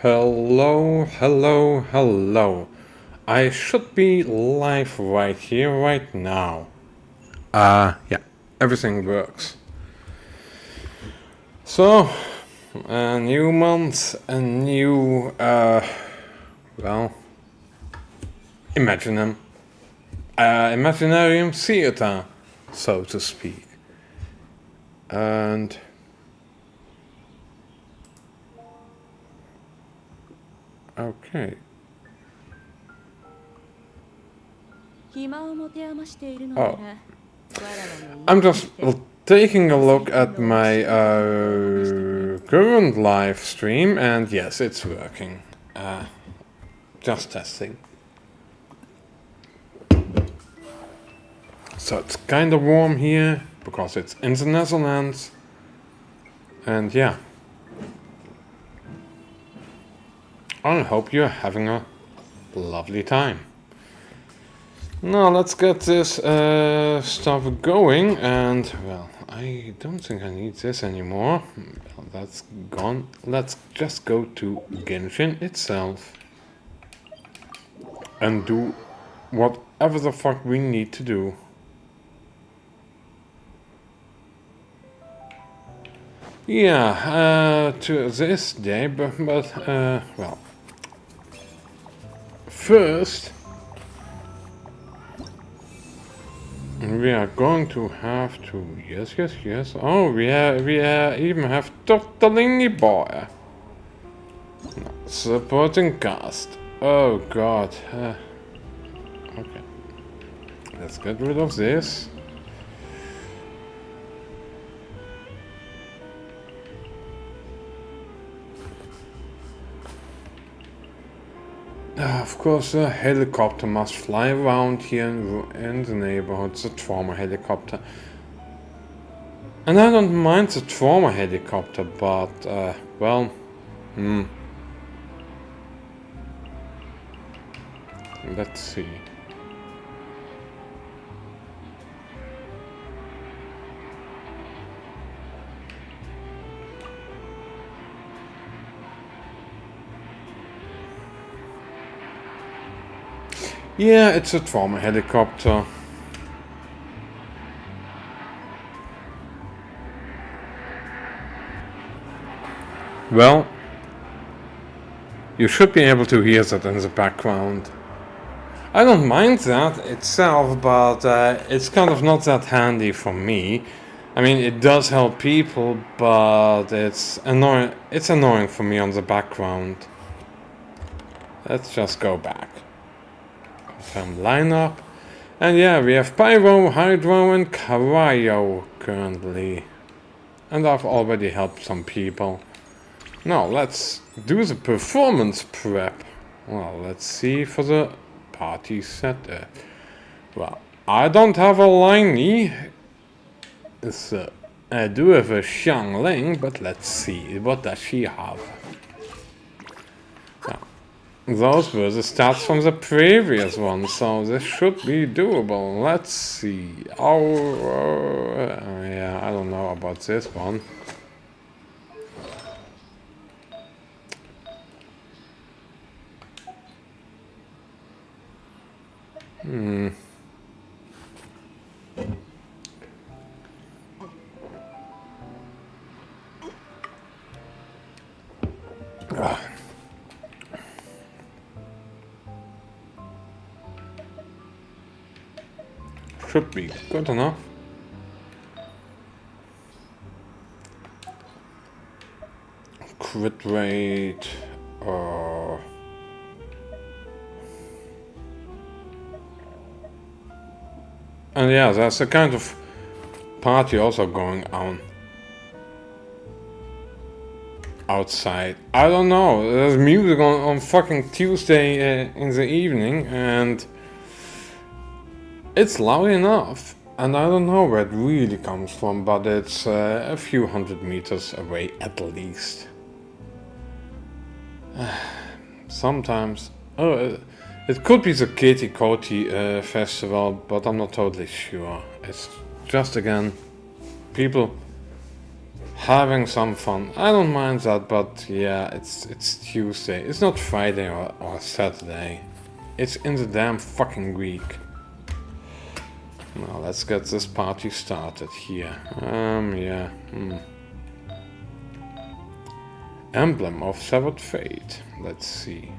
Hello, hello, hello. I should be live right here, right now. Yeah, everything works. So, a new month, a new, well, Imaginum. Imaginarium theater, so to speak. And okay. Oh, I'm just taking a look at my current live stream, and yes, it's working. Just testing. So it's kind of warm here because it's in the Netherlands, and yeah. I hope you're having a lovely time. Now let's get this stuff going, and well, I don't think I need this anymore. Well, that's gone. Let's just go to Genshin itself and do whatever the fuck we need to do. Yeah, to this day, but well, first we are going to have to, yes. Oh, we even have Tortellini Boy. Supporting cast. Oh god. Okay. Let's get rid of this. Of course, a helicopter must fly around here in the neighborhood, the trauma helicopter. And I don't mind the trauma helicopter, but, well, let's see. Yeah, it's a trauma helicopter. Well, you should be able to hear that in the background. I don't mind that itself, but it's kind of not that handy for me. I mean, it does help people, but it's annoying. It's annoying for me on the background. Let's just go back. Confirm lineup. And yeah, we have Pyro, Hydro, and Cryo currently. And I've already helped some people. Now, let's do the performance prep. Well, let's see for the party setup. Well, I don't have a Liney. So, I do have a Xiangling, but let's see. What does she have? Those were the stats from the previous one, so this should be doable. Let's see. Yeah, I don't know about this one. Should be good enough. Crit rate. And yeah, there's a kind of party also going on outside. I don't know. There's music on fucking Tuesday in the evening, and it's loud enough. And I don't know where it really comes from, but it's a few hundred meters away at least. Sometimes. Oh, it could be the Katie Coty festival, but I'm not totally sure. It's just, again, people having some fun. I don't mind that, but yeah, it's Tuesday. It's not Friday or Saturday. It's in the damn fucking week. Now let's get this party started here. Yeah. Emblem of Severed Fate. Let's see.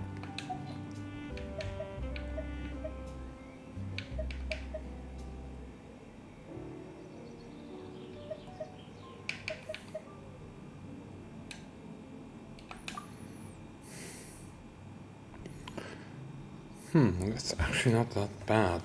It's actually not that bad.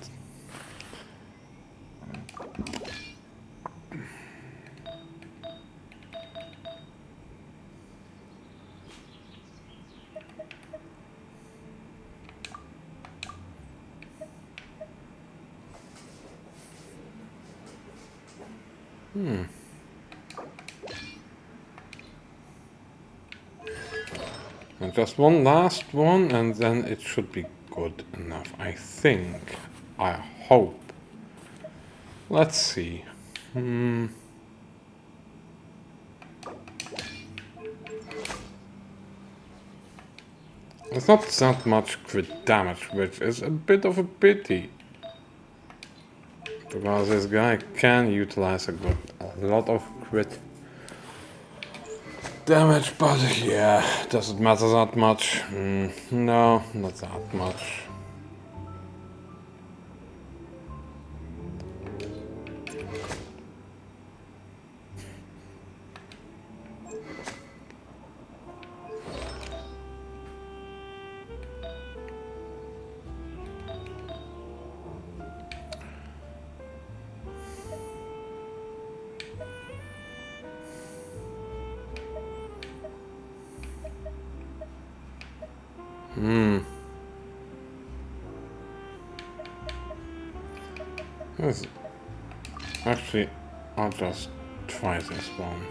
And just one last one, and then it should be good enough, I think. I hope. Let's see. It's not that much crit damage, which is a bit of a pity. Because this guy can utilize a lot of crit damage, but yeah, does it matter that much? No, not that much. Yes. Actually, I'll just try this one.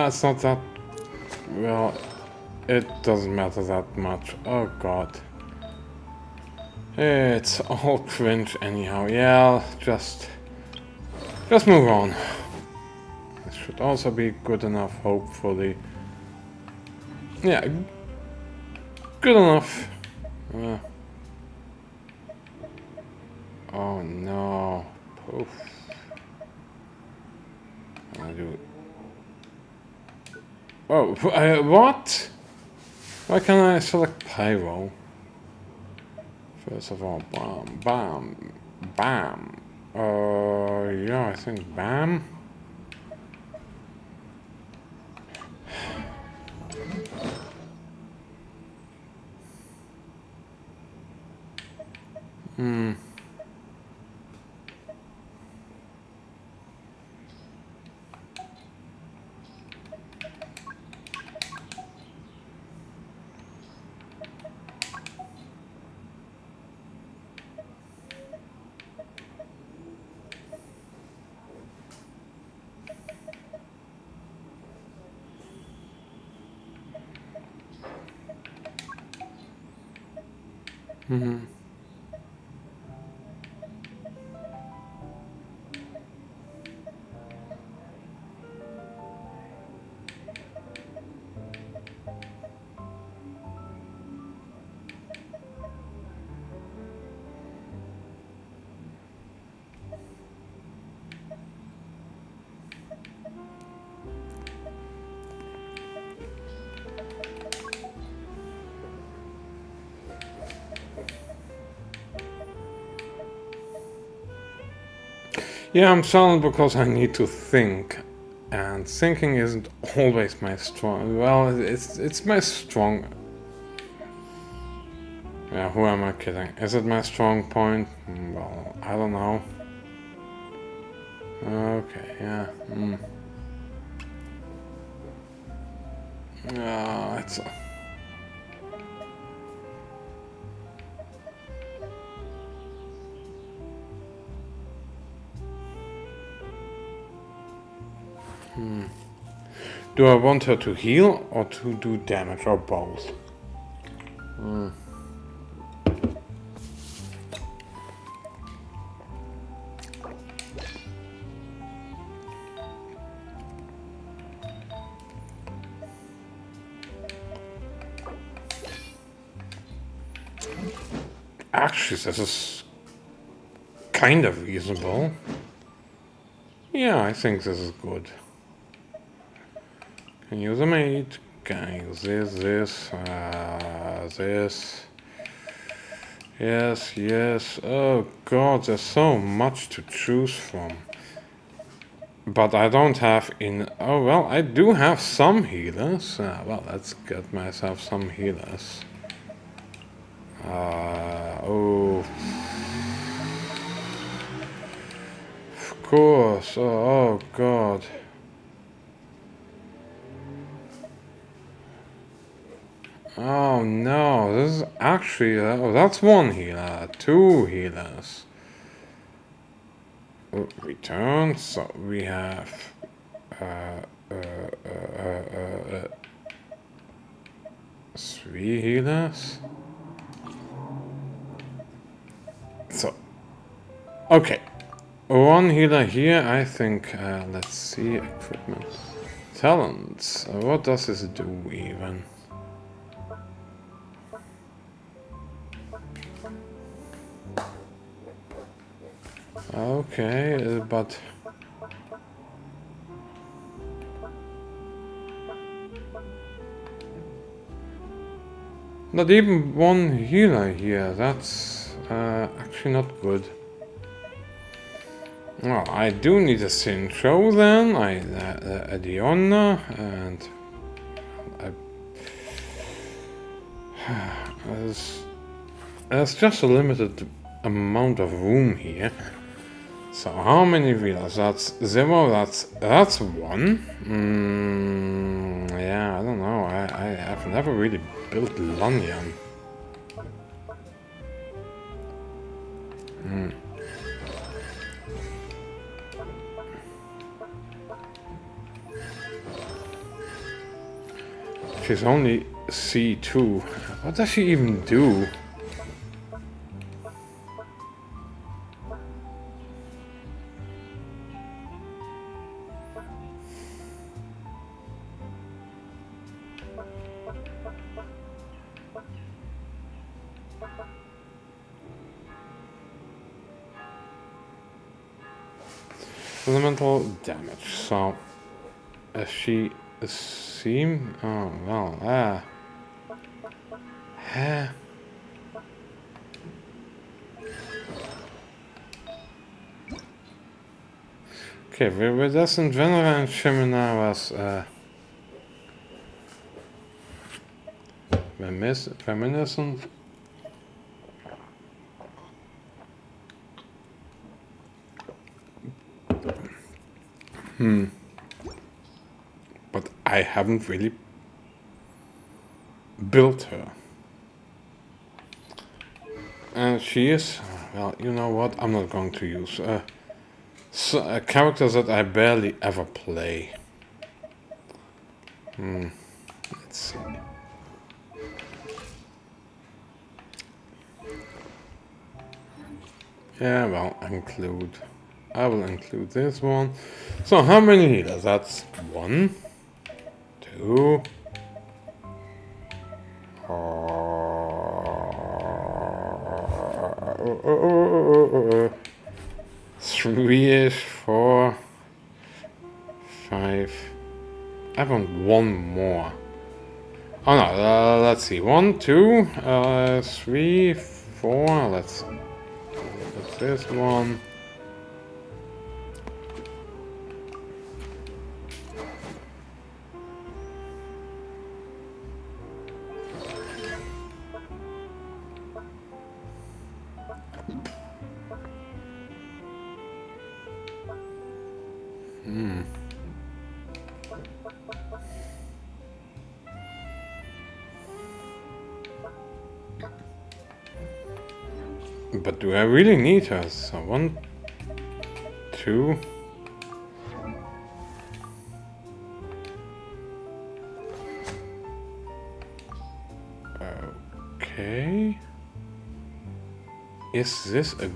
It's not that... Well, it doesn't matter that much. Oh god. It's all cringe anyhow. Yeah, just move on. This should also be good enough, hopefully. Yeah, good enough. Oh no. Poof. I'll do it. Oh, what? Why can't I select Pyro? First of all, bam, bam, bam. Yeah, I think bam. Yeah, I'm silent because I need to think, and thinking isn't always my strong. Well, it's my strong. Yeah, who am I kidding? Is it my strong point? Well, I don't know. Okay, yeah. It's. Do I want her to heal or to do damage or both? Actually, this is kind of reasonable. Yeah, I think this is good. Can use a mate. Can use this. Yes. Oh god, there's so much to choose from. But I don't have in. Oh well, I do have some healers. Well, let's get myself some healers. Oh. Of course. Oh god. Oh no, this is actually. Oh, that's one healer. Two healers. Return. So we have. Three healers. So. Okay. One healer here, I think. Let's see. Equipment. Talents. What does this do even? Okay, but. Not even one healer here. That's actually not good. Well, I do need a Synchro then. A Diona, and there's just a limited amount of room here. So how many wheels? That's 0. That's 1. Yeah, I don't know. I have never really built Lanyan. She's only C2. What does she even do? Elemental damage. So, she seem. Oh well. Okay, Viridescent, Venera, and Shimina was reminiscent. But I haven't really built her. And she is, well, you know what? I'm not going to use characters that I barely ever play. Let's see. Yeah, well, I will include this one. So how many healers? That's 1, 2. 3-ish, 4, 5. I want one more. Oh no, let's see. 1, 2, 3, 4. Let's put this one. But do I really need her? So 1, 2. Okay. Is this a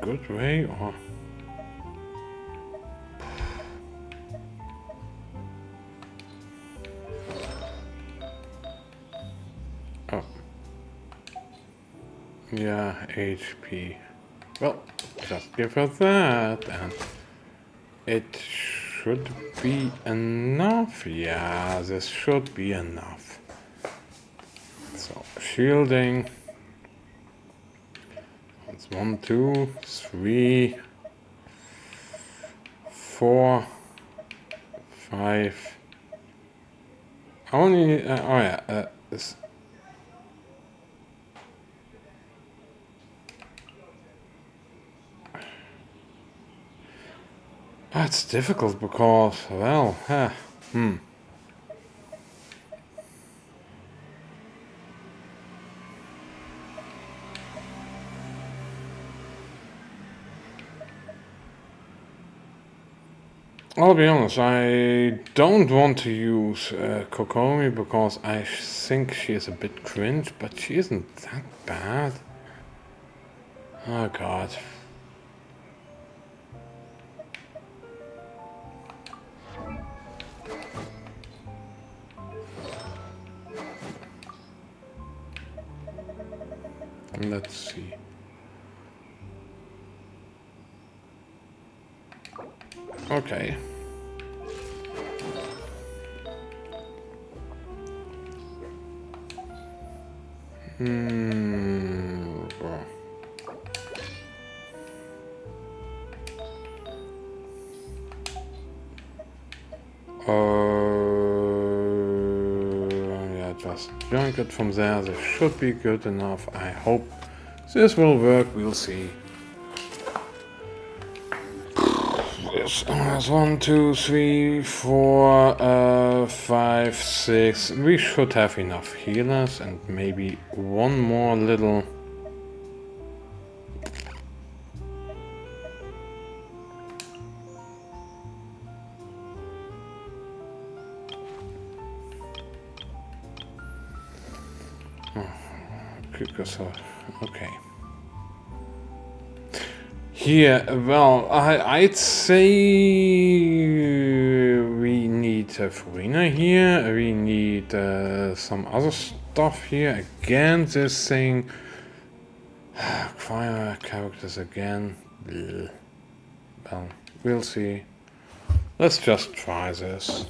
good way or? Oh. Yeah, HP. Well, just give her that and it should be enough. Yeah, this should be enough. So, shielding. That's 1, 2, 3, 4, 5. I only. Oh yeah. This. It's difficult because, well, I'll be honest, I don't want to use Kokomi because I think she is a bit cringe, but she isn't that bad. Oh god. Let's see. Okay. Well. Yeah, just junk it from there. This should be good enough. I hope this will work. We'll see. Yes, there's 1, 2, 3, 4, 5, 6. We should have enough healers and maybe one more little. Okay. Here, well, I'd say we need Farina here. We need some other stuff here. Again, this thing. Acquire characters again. Bleh. Well, we'll see. Let's just try this.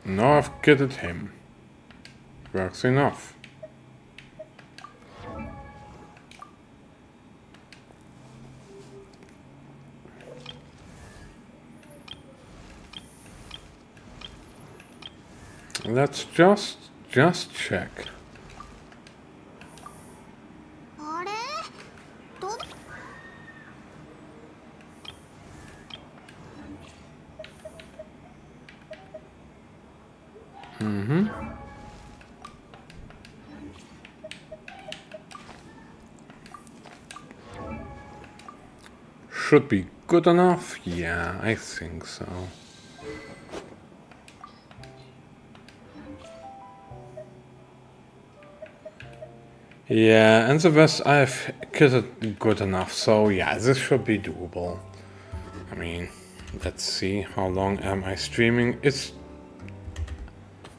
Now I've kitted him. Works enough. Let's just check. Should be good enough? Yeah, I think so. Yeah, and the rest I've kitted good enough, so yeah, this should be doable. I mean, let's see, how long am I streaming? It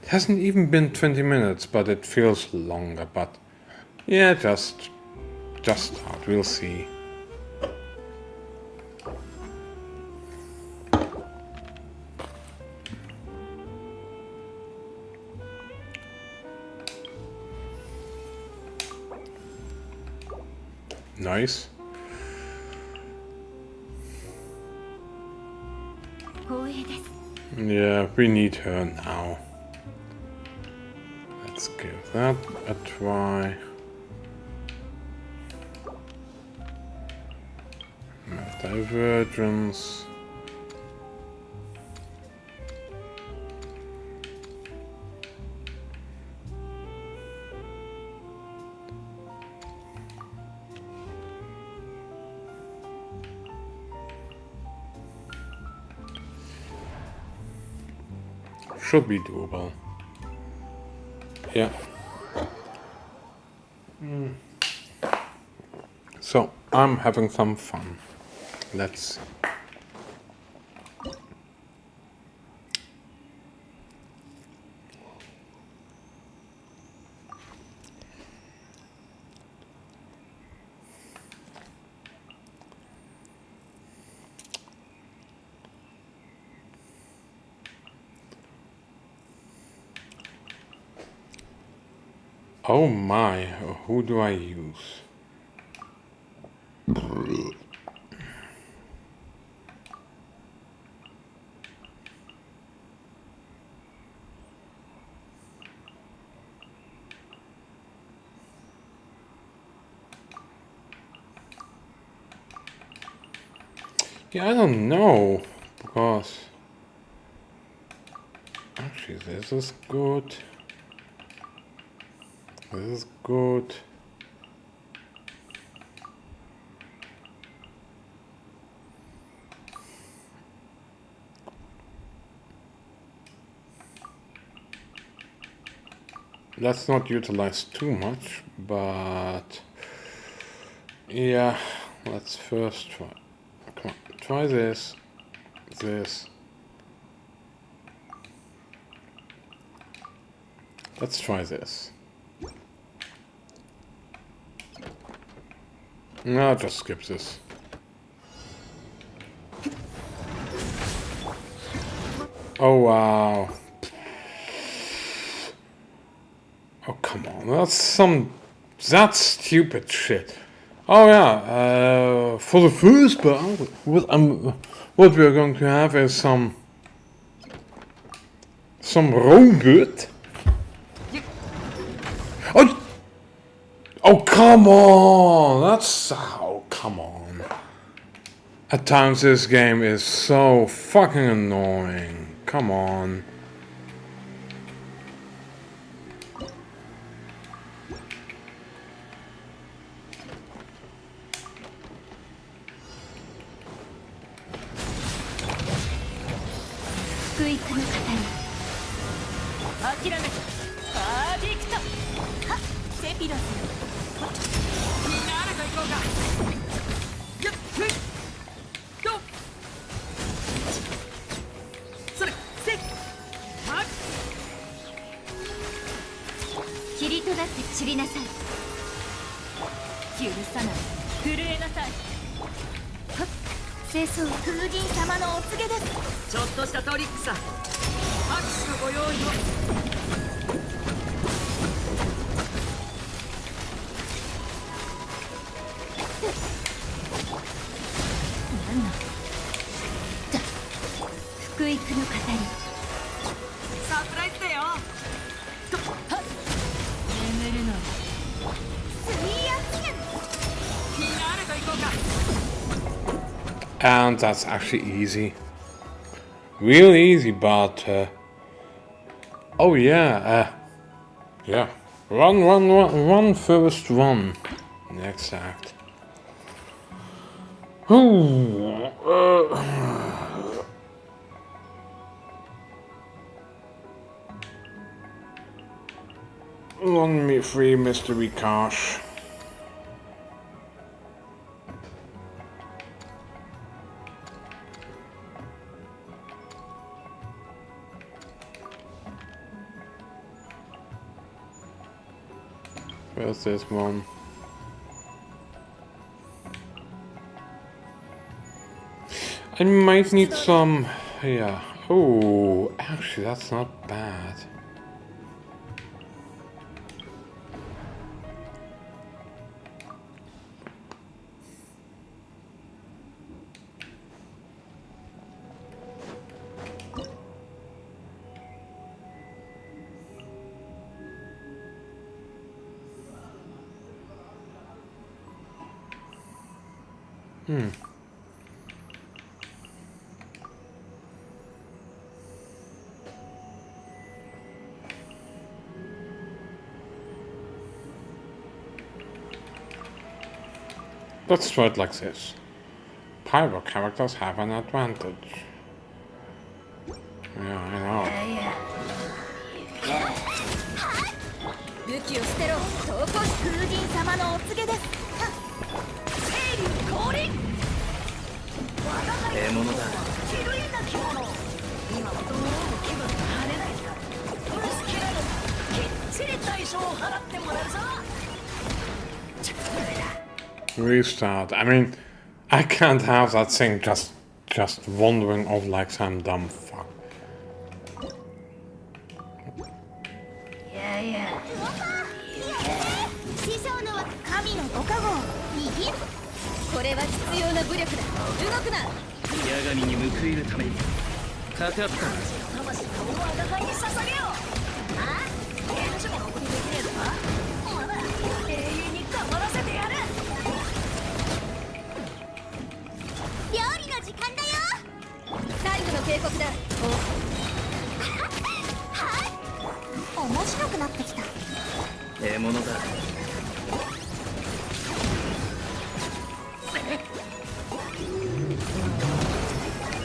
hasn't even been 20 minutes, but it feels longer, but yeah, just start, we'll see. Nice. Yeah, we need her now. Let's give that a try. Divergence. should be doable. Yeah. So I'm having some fun. Let's see. Oh my, who do I use? Yeah, I don't know, because actually this is good. This is good. Let's not utilize too much, but yeah, let's first try. Come on, try this. Let's try this. No, just skip this. Oh wow. Oh come on, that's stupid shit. Oh yeah, for the first part, what we're going to have is some robot. Oh come on, come on. At times this game is so fucking annoying. Come on. And that's actually easy. Real easy, but oh yeah, yeah. Run first, run. Next act. Ooh, run me free, Mystery Cash. Where's this one? I might need some... yeah. Oh, actually that's not bad. Let's try it like this. Pyro characters have an advantage. Yeah, I know. Restart. I mean, I can't have that thing just wandering off like some dumb fuck.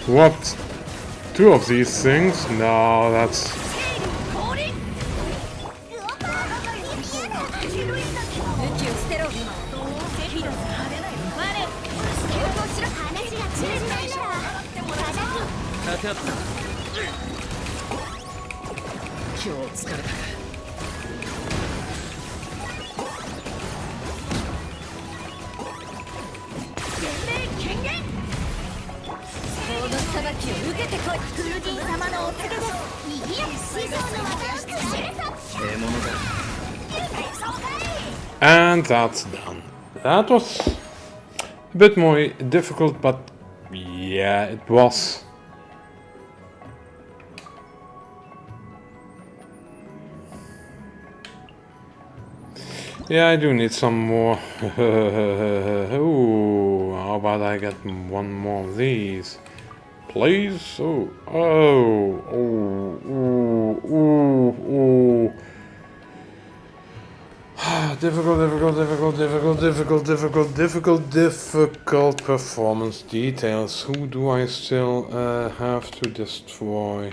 What? 2 of these things? No, that's... And that's done. That was a bit more difficult, but yeah, it was. Yeah, I do need some more. Ooh, how about I get one more of these? Please? Oh, oh, oh, ooh, ooh, ooh. Difficult performance details. Who do I still have to destroy?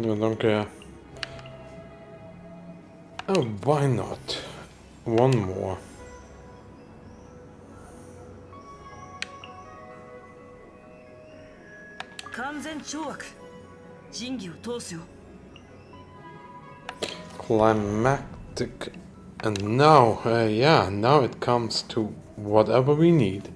No, don't care. Oh, why not? One more. Climactic. And now, yeah, now it comes to whatever we need.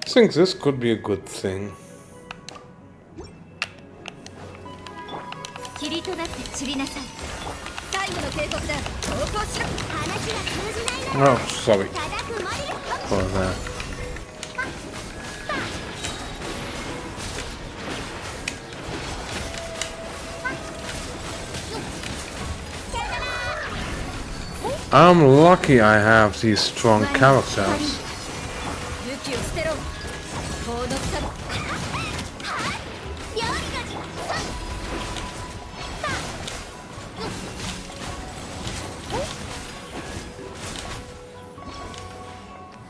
I think this could be a good thing. Oh, sorry for that. I'm lucky I have these strong characters.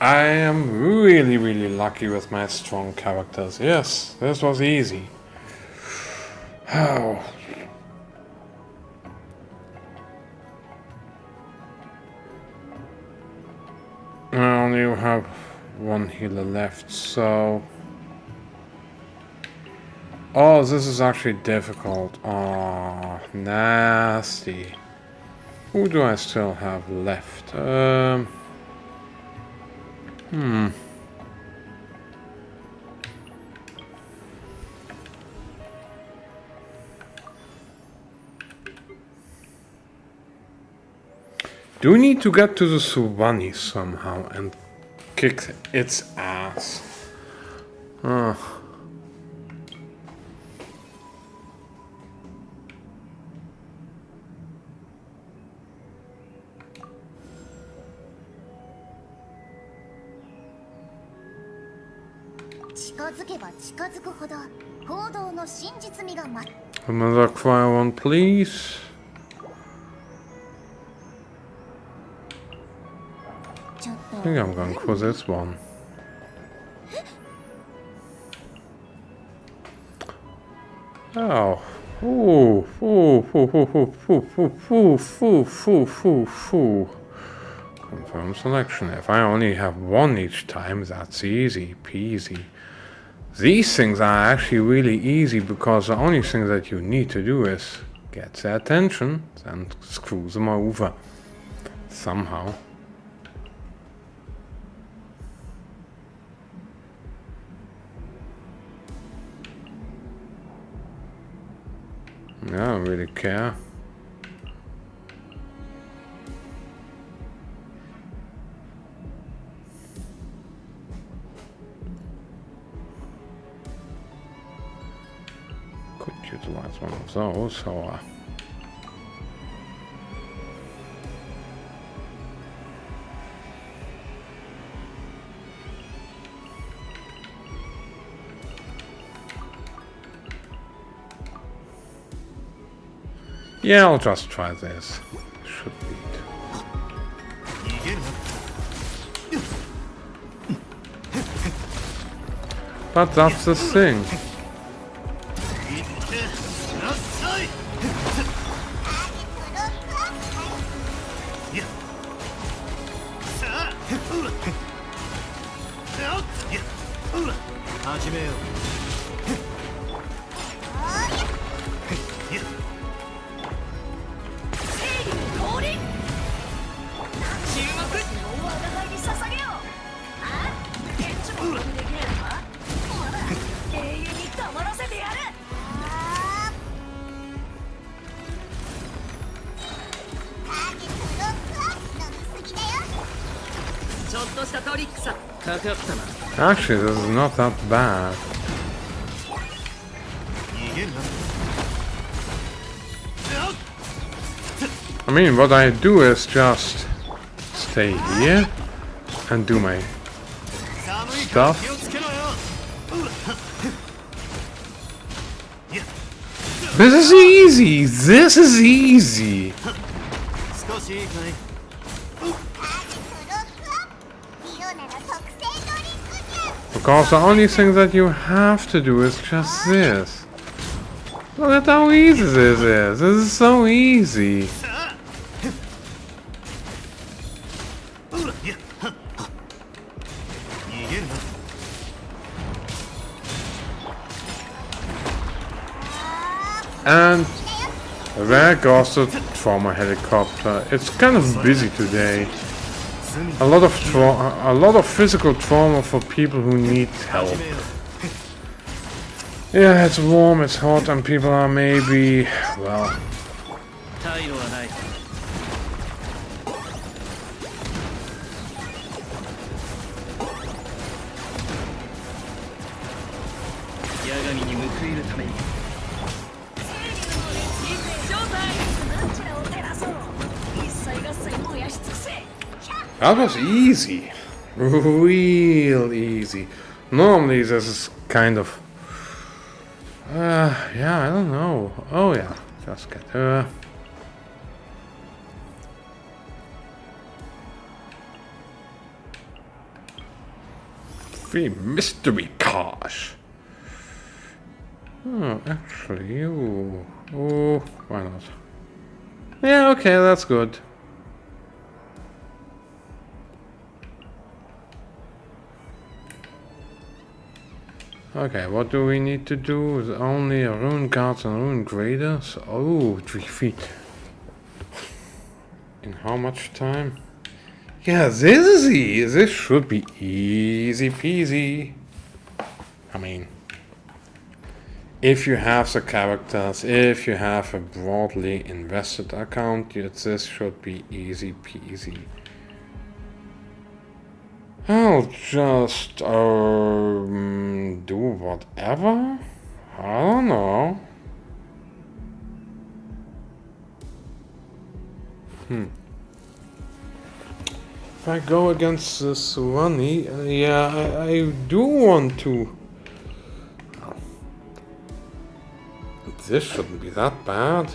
I am really lucky with my strong characters. Yes, this was easy. How? I only have one healer left, so... Oh, this is actually difficult. Oh, nasty. Who do I still have left? Do we need to get to the Suwani somehow and kick its ass? Oh. Another quiet one, please. I think I'm going for this one. Oh. Ooh. Ooh. Confirm selection. If I only have one each time, that's easy peasy. These things are actually really easy because the only thing that you need to do is get their attention and screw them over. Somehow. Yeah, I don't really care. Could utilize one of those, or yeah, I'll just try this. Should beat. But that's the thing. Actually, this is not that bad. I mean, what I do is just stay here and do my stuff. This is easy! This is easy! Because the only thing that you have to do is just this. Look at how easy this is. This is so easy. And there goes the trauma helicopter. It's kind of busy today. A lot of physical trauma for people who need help. Yeah, it's warm, it's hot, and people are maybe, well... That was easy. Real easy. Normally this is kind of... yeah, I don't know. Oh yeah, just get her. Three mystery cars. Oh, actually, ooh. Oh, why not? Yeah, okay, that's good. Okay, what do we need to do? Is only a rune guards and rune graders? Oh, 3 feet. In how much time? Yeah, this is easy. This should be easy peasy. I mean, if you have the characters, if you have a broadly invested account, this should be easy peasy. I'll just do whatever. I don't know. If I go against this Runny, yeah, I do want to. This shouldn't be that bad.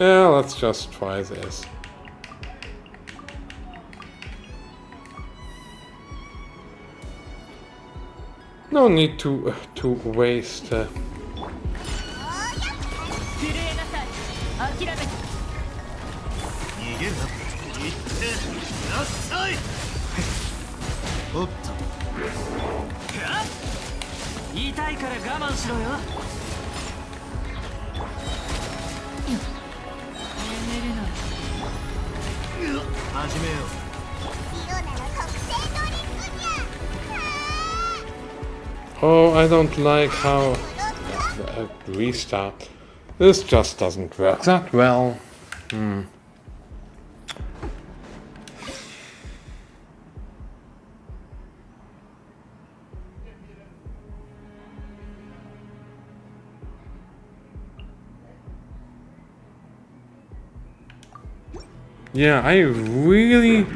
Yeah, let's just try this. No need to waste. Oh, I don't like how restart. This just doesn't work that well. Yeah, I really.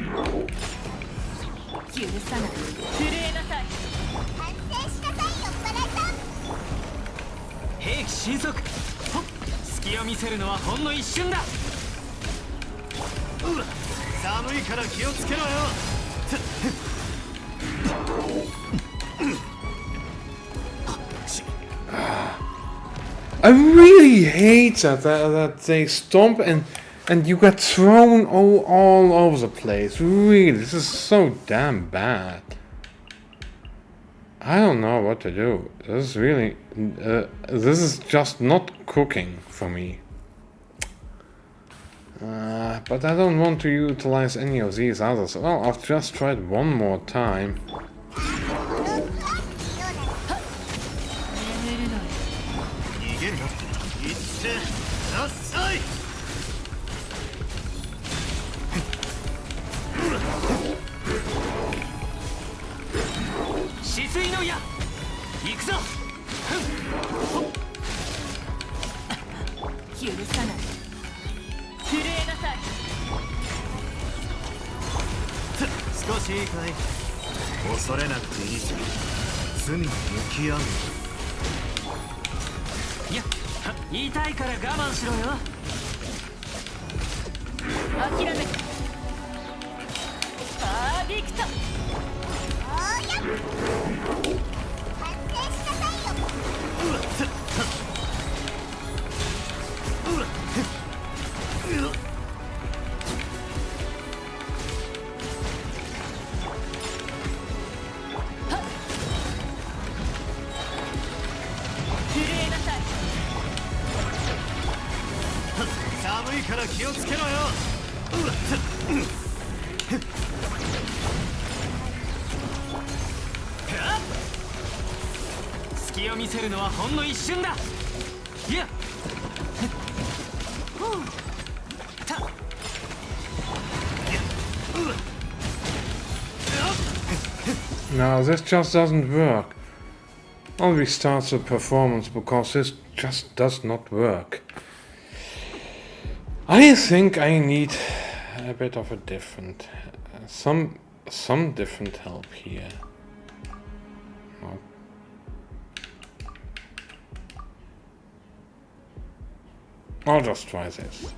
I really hate that they stomp and you get thrown all over the place. Really, this is so damn bad. I don't know what to do. This is really, this is just not cooking for me. But I don't want to utilize any of these others. Well, I've just tried one more time. No, this just doesn't work. I'll restart the performance because this just does not work. I think I need a bit of a different, some different help here. No. I'll just try this.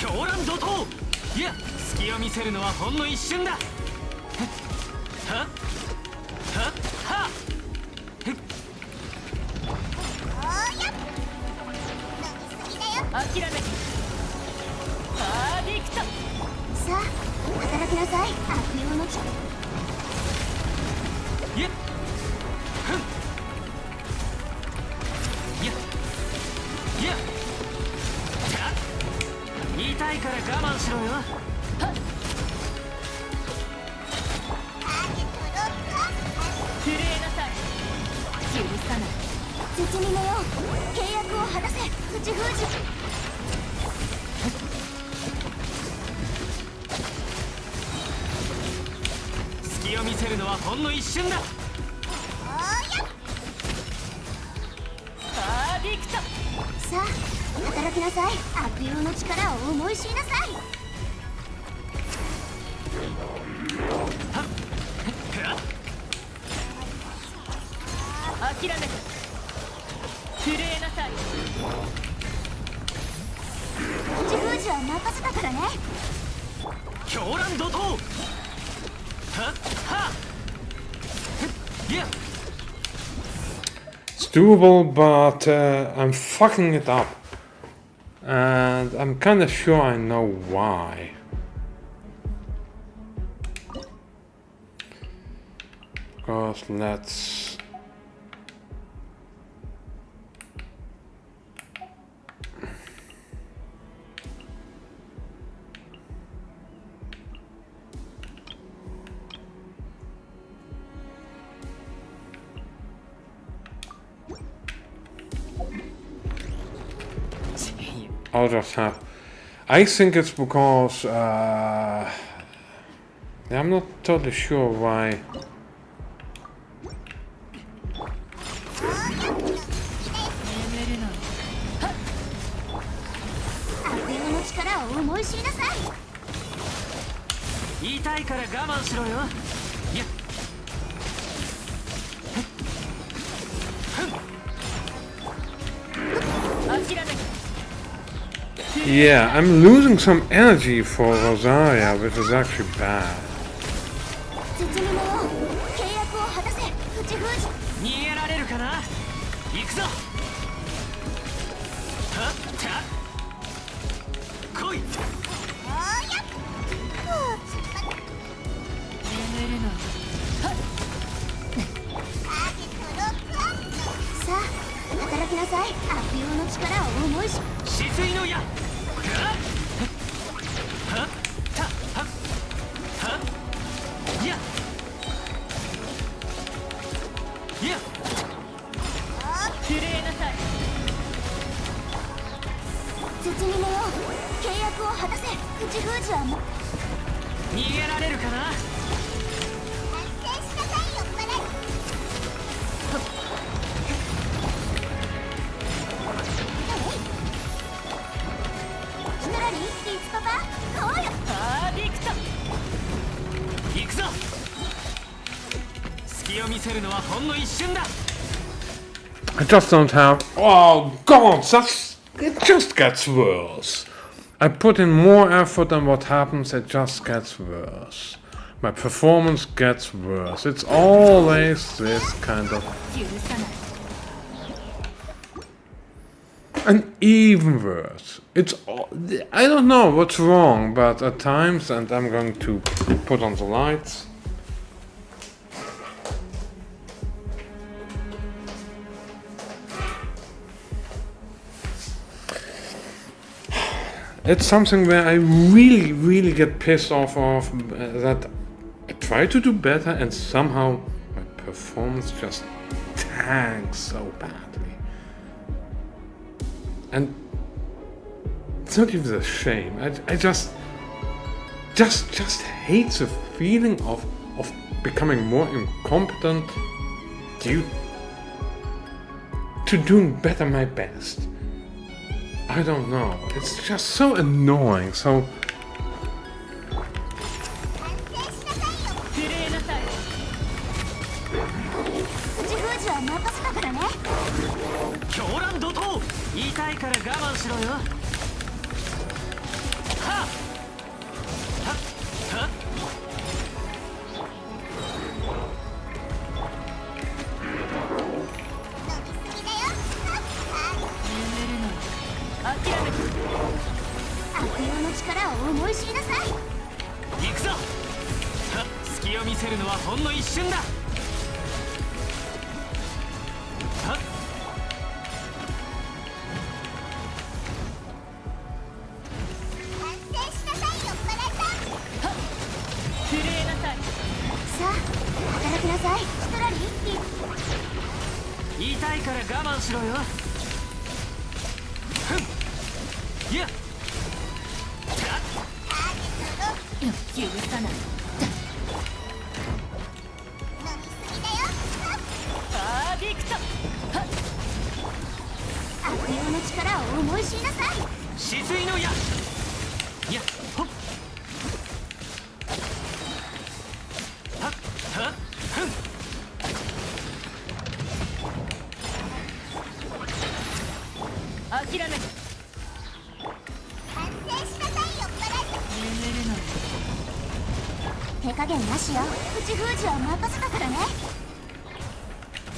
狂乱怒涛。いや、隙を見せるのはほんの一瞬だ。はっはっはっ。諦めて。パーディクト。さあ働きなさい、悪用の力。いや、ふん。いや、いや。言いたいから我慢しろよ。はっ。震えなさい。許さない。絶妙よ。契約を果たせ、口封じ。隙を見せるのはほんの一瞬だ。パーディクト。さあ働きなさい、悪用の力を思い知りなさい。諦めて。震えなさい。口封じは任せたからね。狂乱怒涛。はっはっ。いや。It's doable, but I'm fucking it up. And I'm kinda sure I know why. Because let's... I'll just have... I think it's because... I'm not totally sure why... Yeah, I'm losing some energy for Rosaria, which is actually bad. I just don't have... Oh god, it just gets worse. I put in more effort and what happens, it just gets worse. My performance gets worse. It's always this kind of... And even worse. It's... I don't know what's wrong, but at times, and I'm going to put on the lights. It's something where I really get pissed off of that I try to do better and somehow my performance just tanks so badly. And it's not even a shame. I just hate the feeling of becoming more incompetent due to doing better my best. I don't know. It's just so annoying. So. 悪用の力を思い知りなさい。行くぞ。隙を見せるのはほんの一瞬だ。震えなさい。さあ働きなさい。ストラリー。痛いから我慢しろよ。いや許さない。パーフェクト。悪用の力を思い知りなさい。止水の矢。いやほっはっはっふん。諦める。眠るの。手加減なしよ。口封じは任せたからね。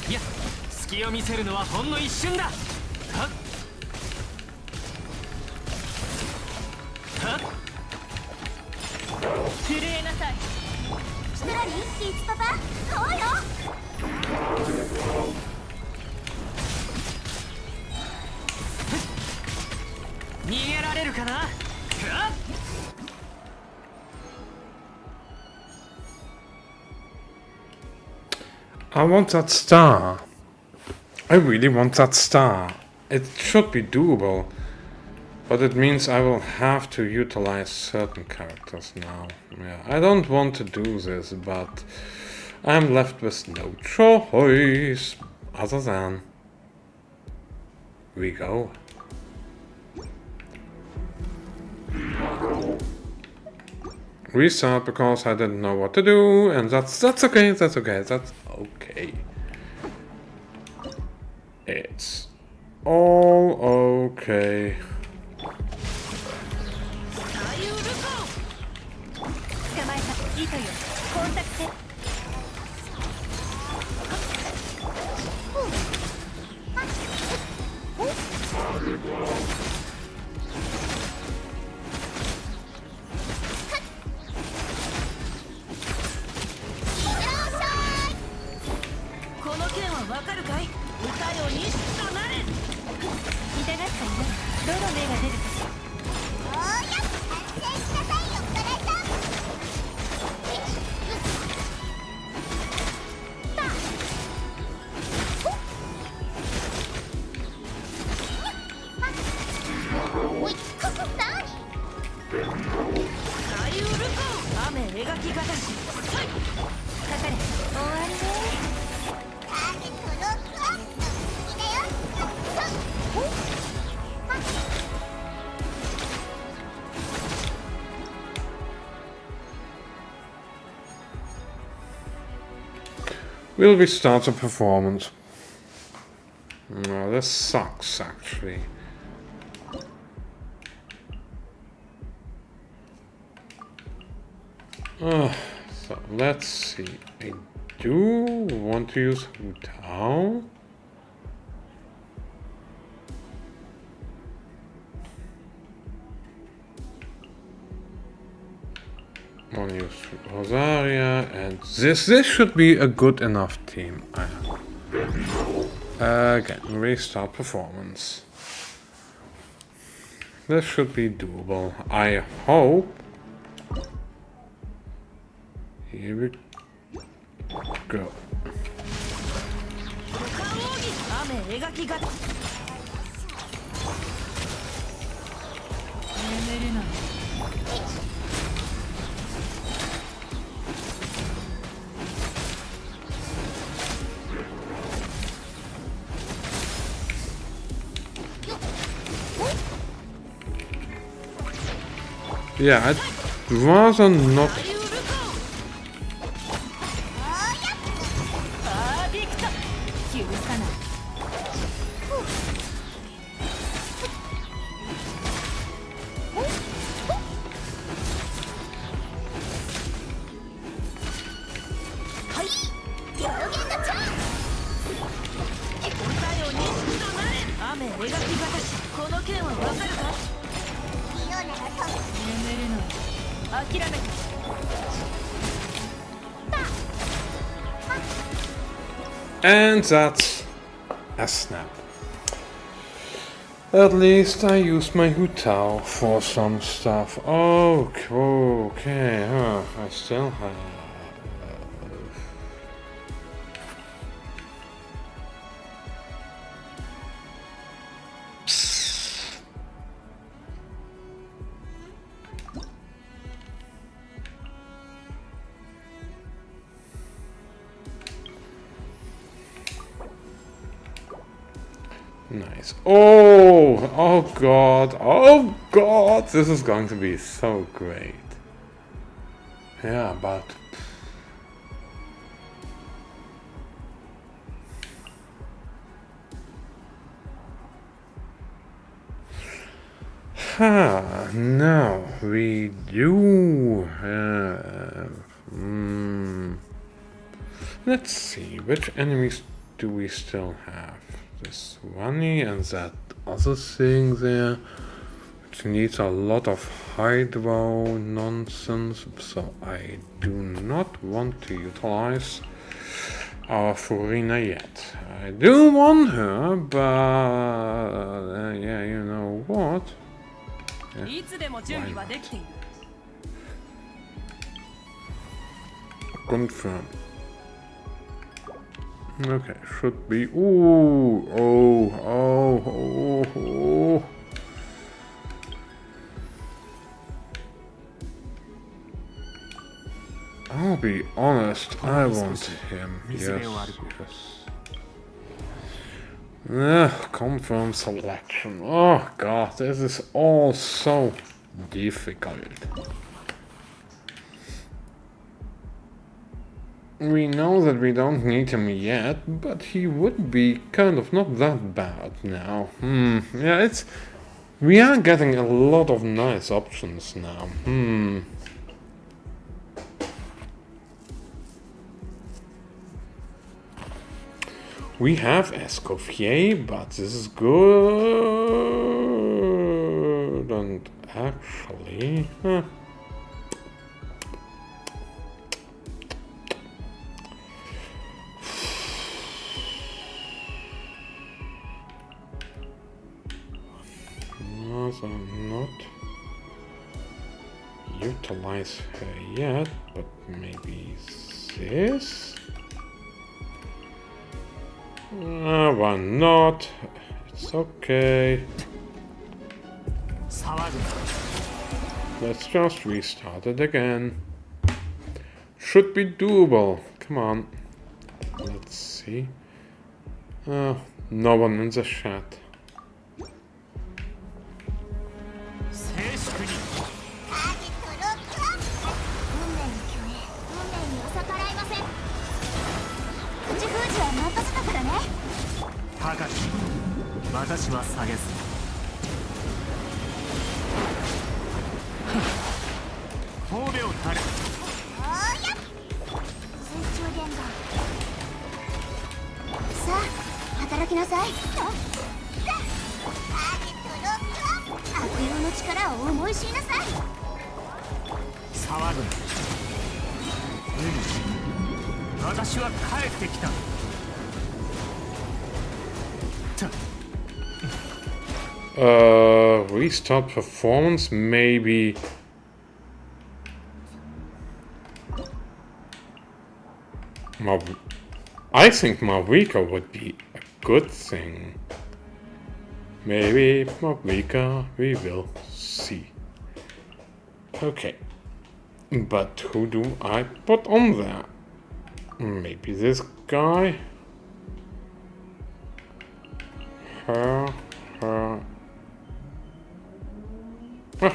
いや隙を見せるのはほんの一瞬だ。はっはっ震えなさい。ストラリー、リツパパ、そうよ。逃げられるかな。はっI want that star. I really want that star. It should be doable. But it means I will have to utilize certain characters now. Yeah, I don't want to do this, but I'm left with no choice other than we go. Restart because I didn't know what to do, and that's okay, that's okay. It's all okay. 捕まえた。糸よ。コンタクト。この件はわかるかい。歌よにとなれ。痛がった色。どの目が出るかしら。おーや、安静しなさいよ、カレーさん。おい、ここ何？大ウルコ雨描きがたし。かかれ。終わりね。ターゲットロックアップ。いいだよ。Will we start a performance? No, this sucks actually. So let's see. I do want to use Hutao. Want to use Rosaria, and this should be a good enough team. Again, restart performance. This should be doable. I hope. Here we go. 雨描きがた。眠るの。Yeah, I'd rather not. パーフェクト。許さない。描き方しこの剣はわかるか？イオならと眠るのよ諦めてAnd that's a snap. At least I used my Hutao for some stuff. Oh, okay, I still have... Nice. Oh god, this is going to be so great. Yeah, but... now we do have... Let's see, which enemies do we still have? This Wani and that other thing there, which needs a lot of hydro nonsense, so I do not want to utilize our Furina yet. I do want her, but yeah, you know what? Yeah, why not? Confirm. Okay, should be. Oh. I'll be honest, I want him. Yes. Confirm selection. Oh god, this is all so difficult. We know that we don't need him yet, but he would be kind of not that bad now. Yeah, we are getting a lot of nice options now. We have Escoffier, but this is good. And actually... not utilize her yet, but maybe this? Why not? It's okay. Let's just restart it again. Should be doable. Come on. Let's see. No one in the chat. Restart performance, maybe. I think Marika would be a good thing. Maybe Marika, we will see. Okay, but who do I put on there? Maybe this guy? Her.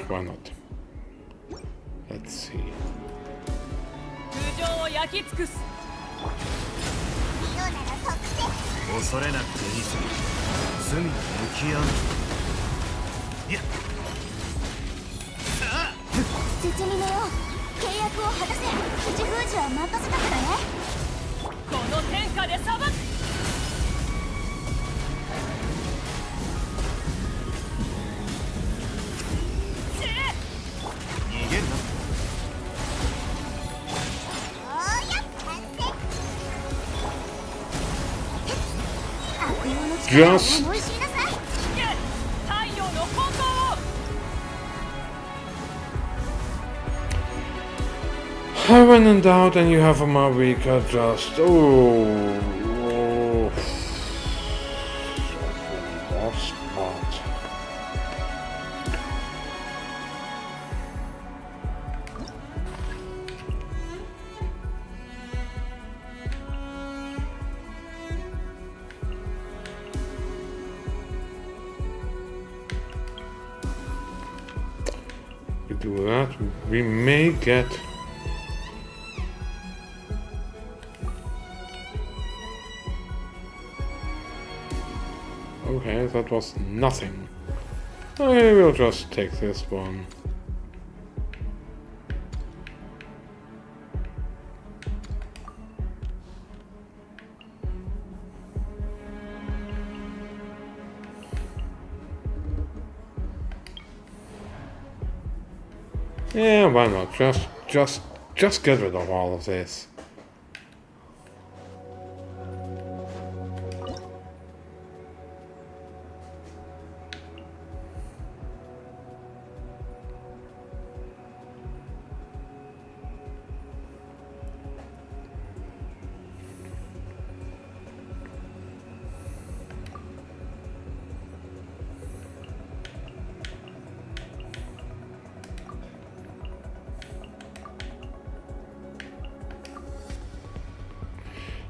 Why not? Let's see. just when in doubt and you have a Marika, just lost part. We do that, we may get. Okay, that was nothing. Okay, we'll just take this one. Yeah, why not? Just get rid of all of this.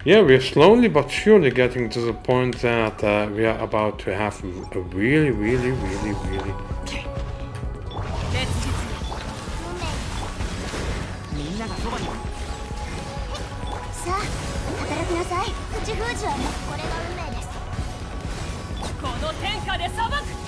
Yeah, we're slowly but surely getting to the point that we are about to have a really みんながそばに。さあ働きなさい。口封じはもうこれが運命です。この天下で裁く。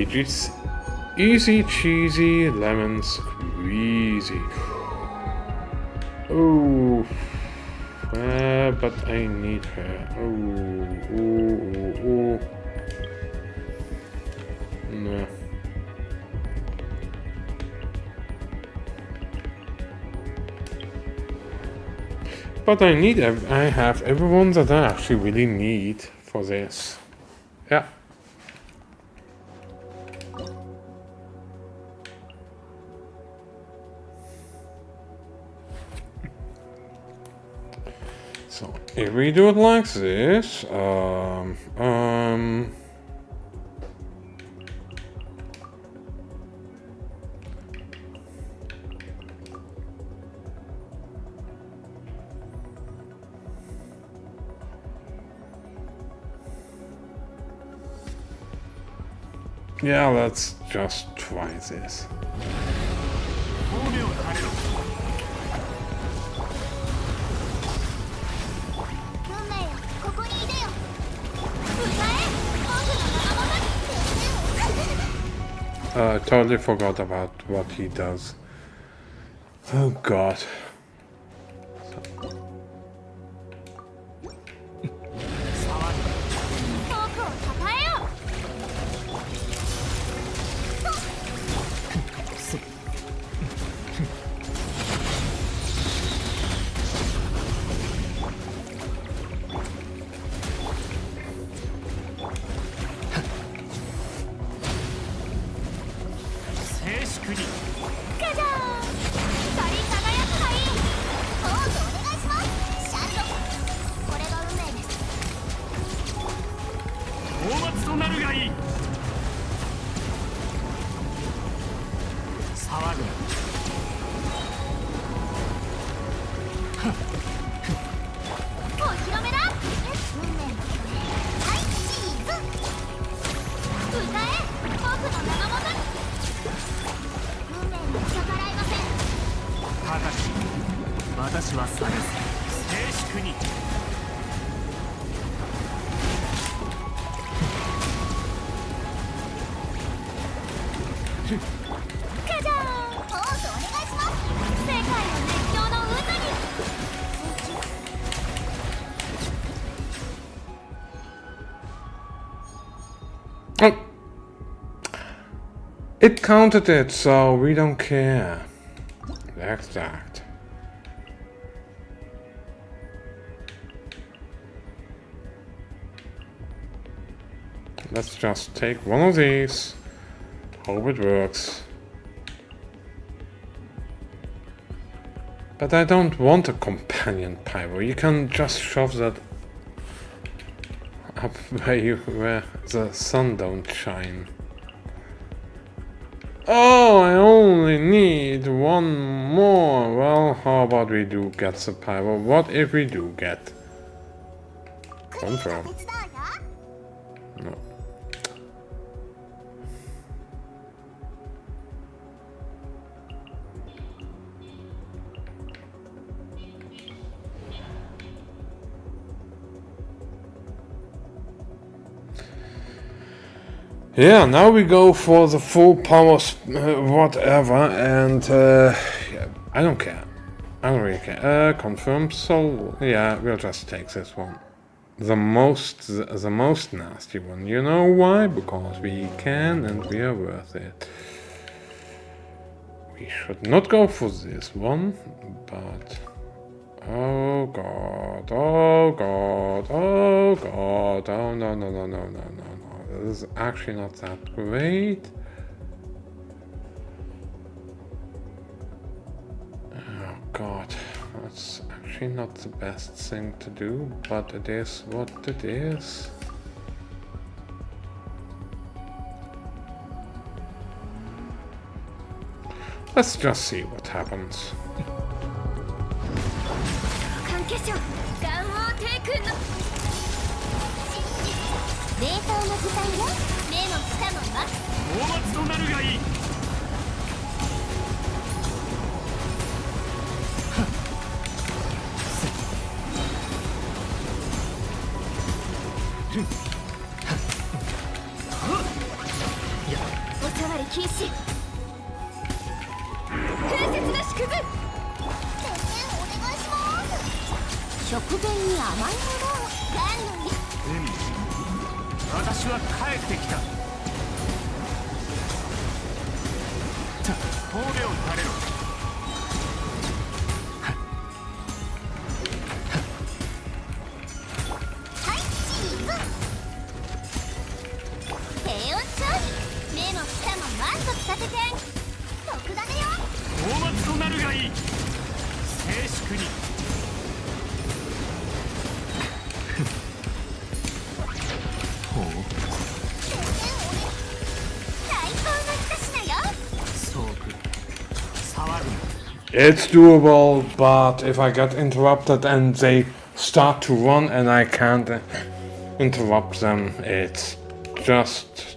It's easy cheesy lemon squeezy. Oh, but I need her. Oh. Nah. But I have everyone that I actually really need for this. Yeah. So if we do it like this, yeah, let's just try this. I totally forgot about what he does. Oh god. カジャーンポーズお願いします。世界の熱狂の渦に。Oh! It counted it, so we don't care. Exact. Let's just take one of these. Hope it works. But I don't want a companion pyro. You can just shove that up where the sun don't shine. Oh, I only need one more. Well, how about we do get the pyro? What if we do get? Confirm. No. Yeah, now we go for the full power whatever, and yeah, I don't care. I don't really care. Confirm. So yeah, we'll just take this one. The most nasty one. You know why? Because we can and we are worth it. We should not go for this one, but oh god, oh god, oh god, oh no no no no no no no. This is actually not that great. Oh god, that's actually not the best thing to do, but it is what it is. Let's just see what happens. It's doable, but if I get interrupted and they start to run and I can't interrupt them, it's just...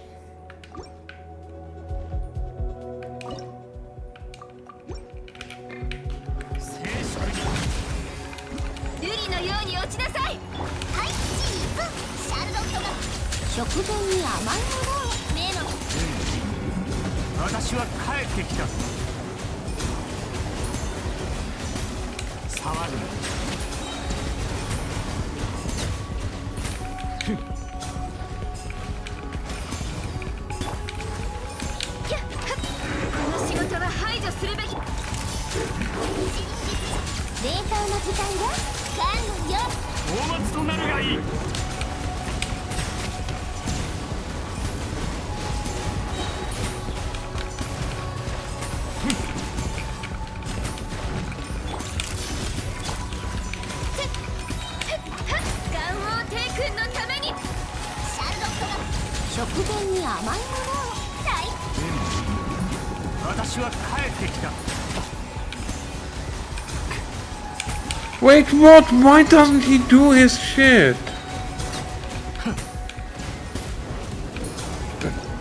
Wait, what? Why doesn't he do his shit?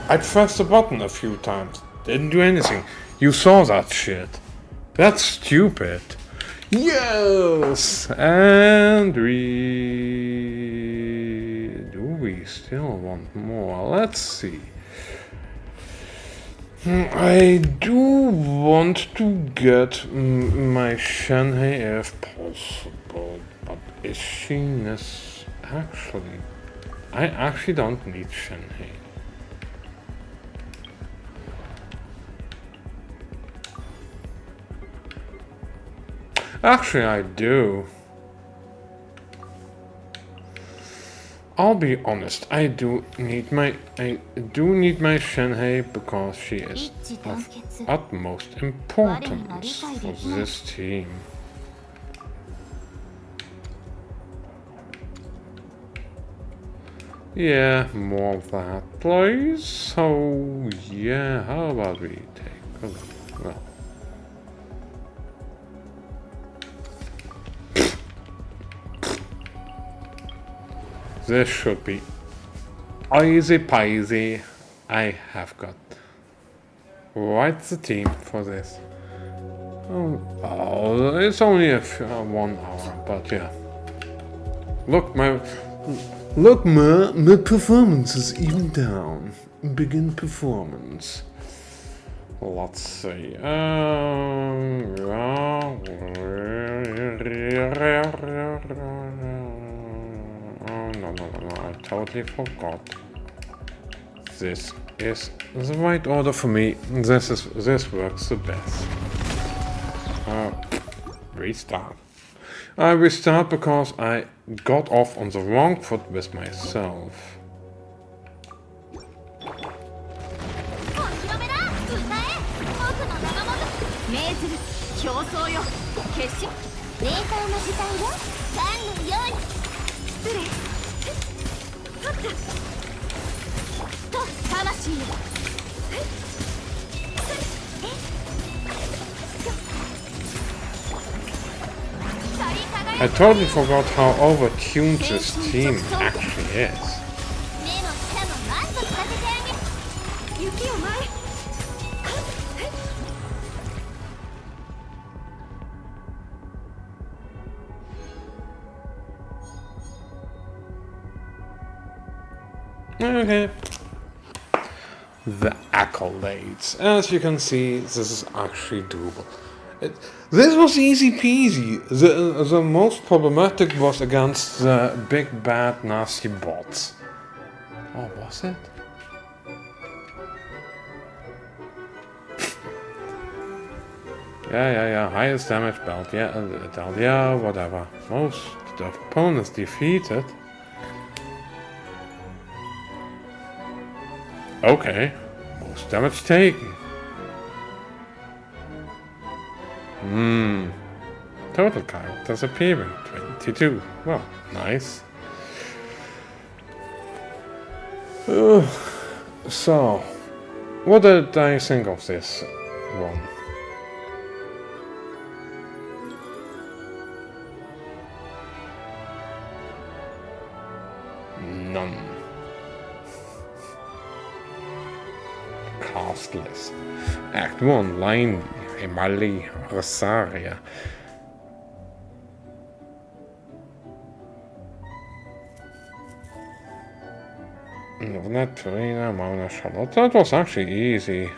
I pressed the button a few times. Didn't do anything. You saw that shit. That's stupid. Yes! And do we still want more? Let's see. I do want to get my Shenhei if possible, but is she actually? I actually don't need Shenhei. Actually, I do. I'll be honest. I do need my Shenhei because she is of utmost importance for this team. Yeah, more of that, please. So yeah, how about we take a look? Well. This should be easy peasy. I have got right the team for this. Oh, it's only 1 hour, but yeah. Look, my performance is even down. Begin performance. Let's see. No, I totally forgot. This is the right order for me. This works the best. Restart. I restart because I got off on the wrong foot with myself. I totally forgot how overtuned this team actually is. Okay. The accolades. As you can see, this is actually doable. This was easy peasy. The most problematic was against the big bad nasty bots. Oh, was it? Yeah. Highest damage belt. Yeah, whatever. Most opponents defeated. Okay. Most damage taken. Total characters appearing 22. Well, nice. So, what did I think of this one? None. Cast list. Act 1, Line, Emali, Rosaria. Not Torina, Mona, Charlotte. That was actually easy.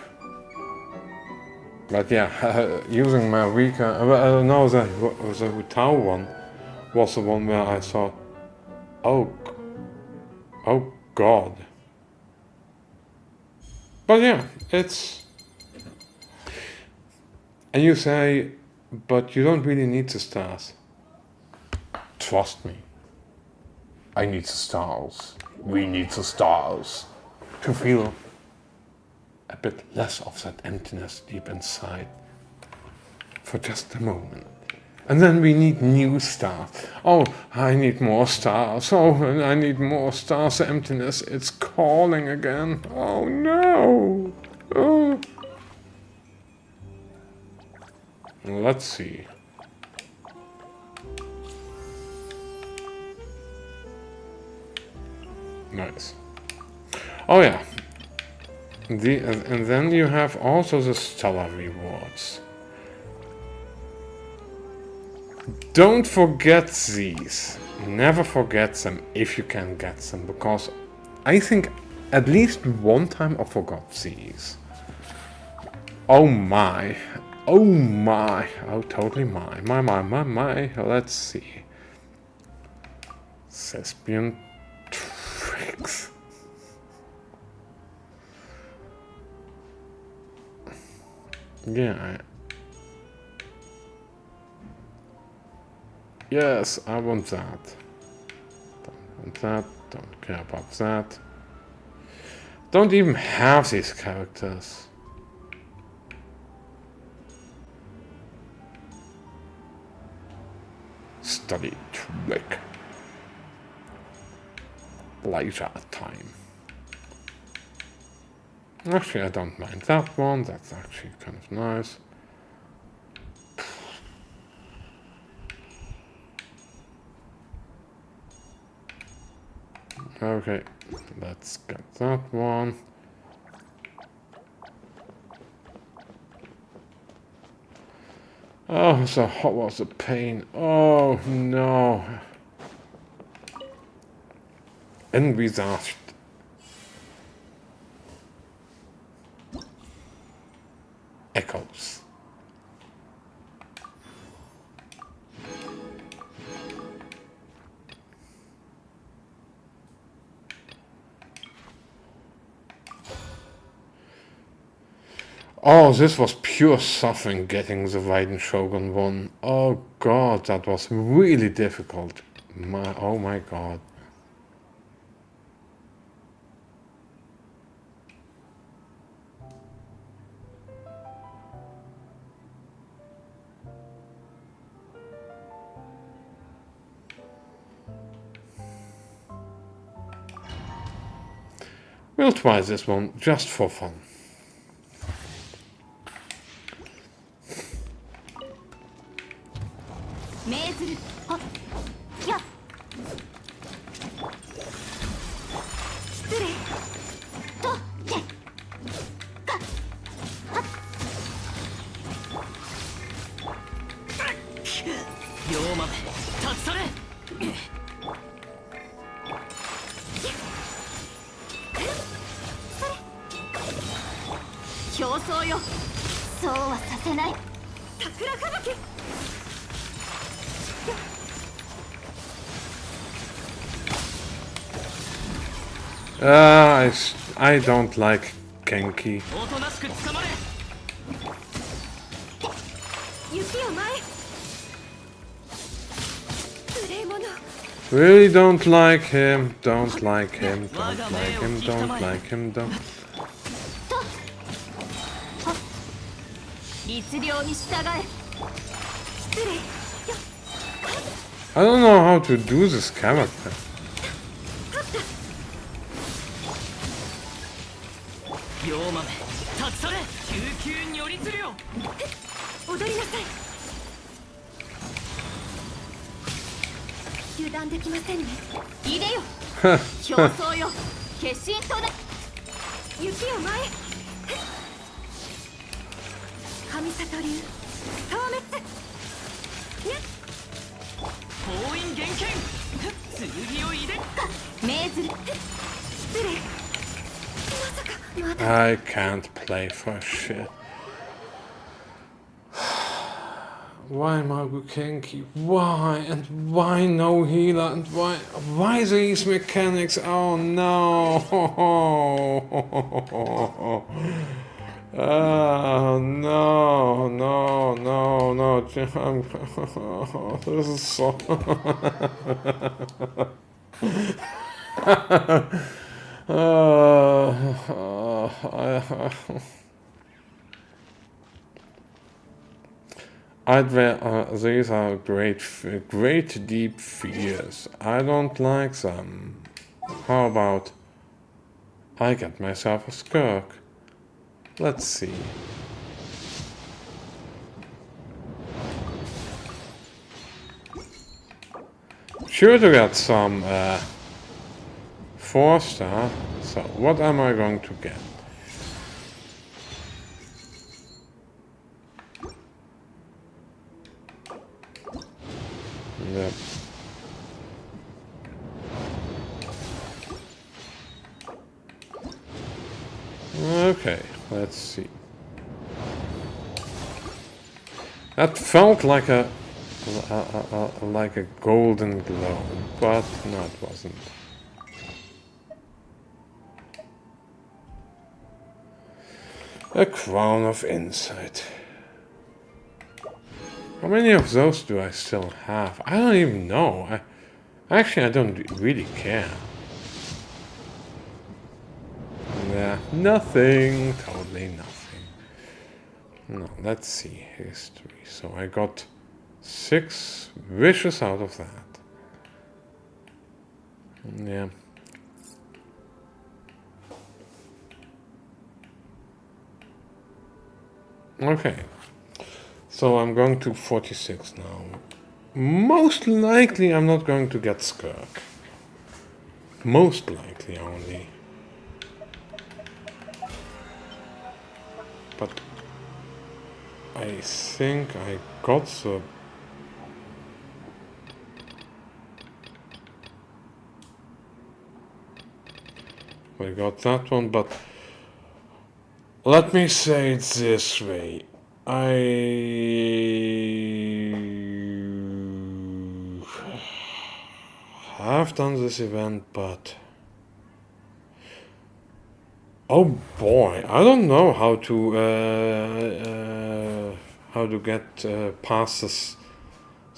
But yeah, using my weaker. No, the Hutao one was the one where I thought, oh god. But yeah, it's. And you say, but you don't really need the stars. Trust me. I need the stars. We need the stars to feel a bit less of that emptiness deep inside for just a moment. And then we need new stars. Oh, I need more stars. Oh, I need more stars. The emptiness, it's calling again. Oh no. Oh. Let's see. Nice. Oh yeah. And then you have also the stellar rewards. Don't forget these. Never forget them if you can get them, because I think at least one time I forgot these. Oh my. Oh my. Oh, totally my. My. Let's see. Thespian tricks. Yeah. Yes, I want that. Don't want that. Don't care about that. Don't even have these characters. Study trick. Leisure time. Actually, I don't mind that one. That's actually kind of nice. Okay, let's get that one. Oh, so hot was a pain. Oh no. Envisaged. Echoes. Oh, this was pure suffering getting the Raiden Shogun one. Oh god, that was really difficult. Oh my god. We'll try this one just for fun. I don't like Genki. Really don't like him. Don't like him. Don't like him. Don't like him. Don't. I don't know how to do this character. I can't play for shit. Why Magu Genki? Why? And why no healer? And why these mechanics? Oh no! Oh no! This is so. These are great deep fears. I don't like them. How about I get myself a skirk? Let's see. Sure to get some 4-star. So what am I going to get? Yep. Okay, let's see. That felt like a golden glow, but no, it wasn't. A crown of insight. How many of those do I still have? I don't even know. Actually, I don't really care. Yeah, nothing. Totally nothing. No, let's see. History. So I got 6 wishes out of that. Yeah. Okay. So I'm going to 46 now. Most likely I'm not going to get Skirk. Most likely only. But I think I got the... I got that one, but let me say it this way. I have done this event, but oh boy, I don't know how to get past this,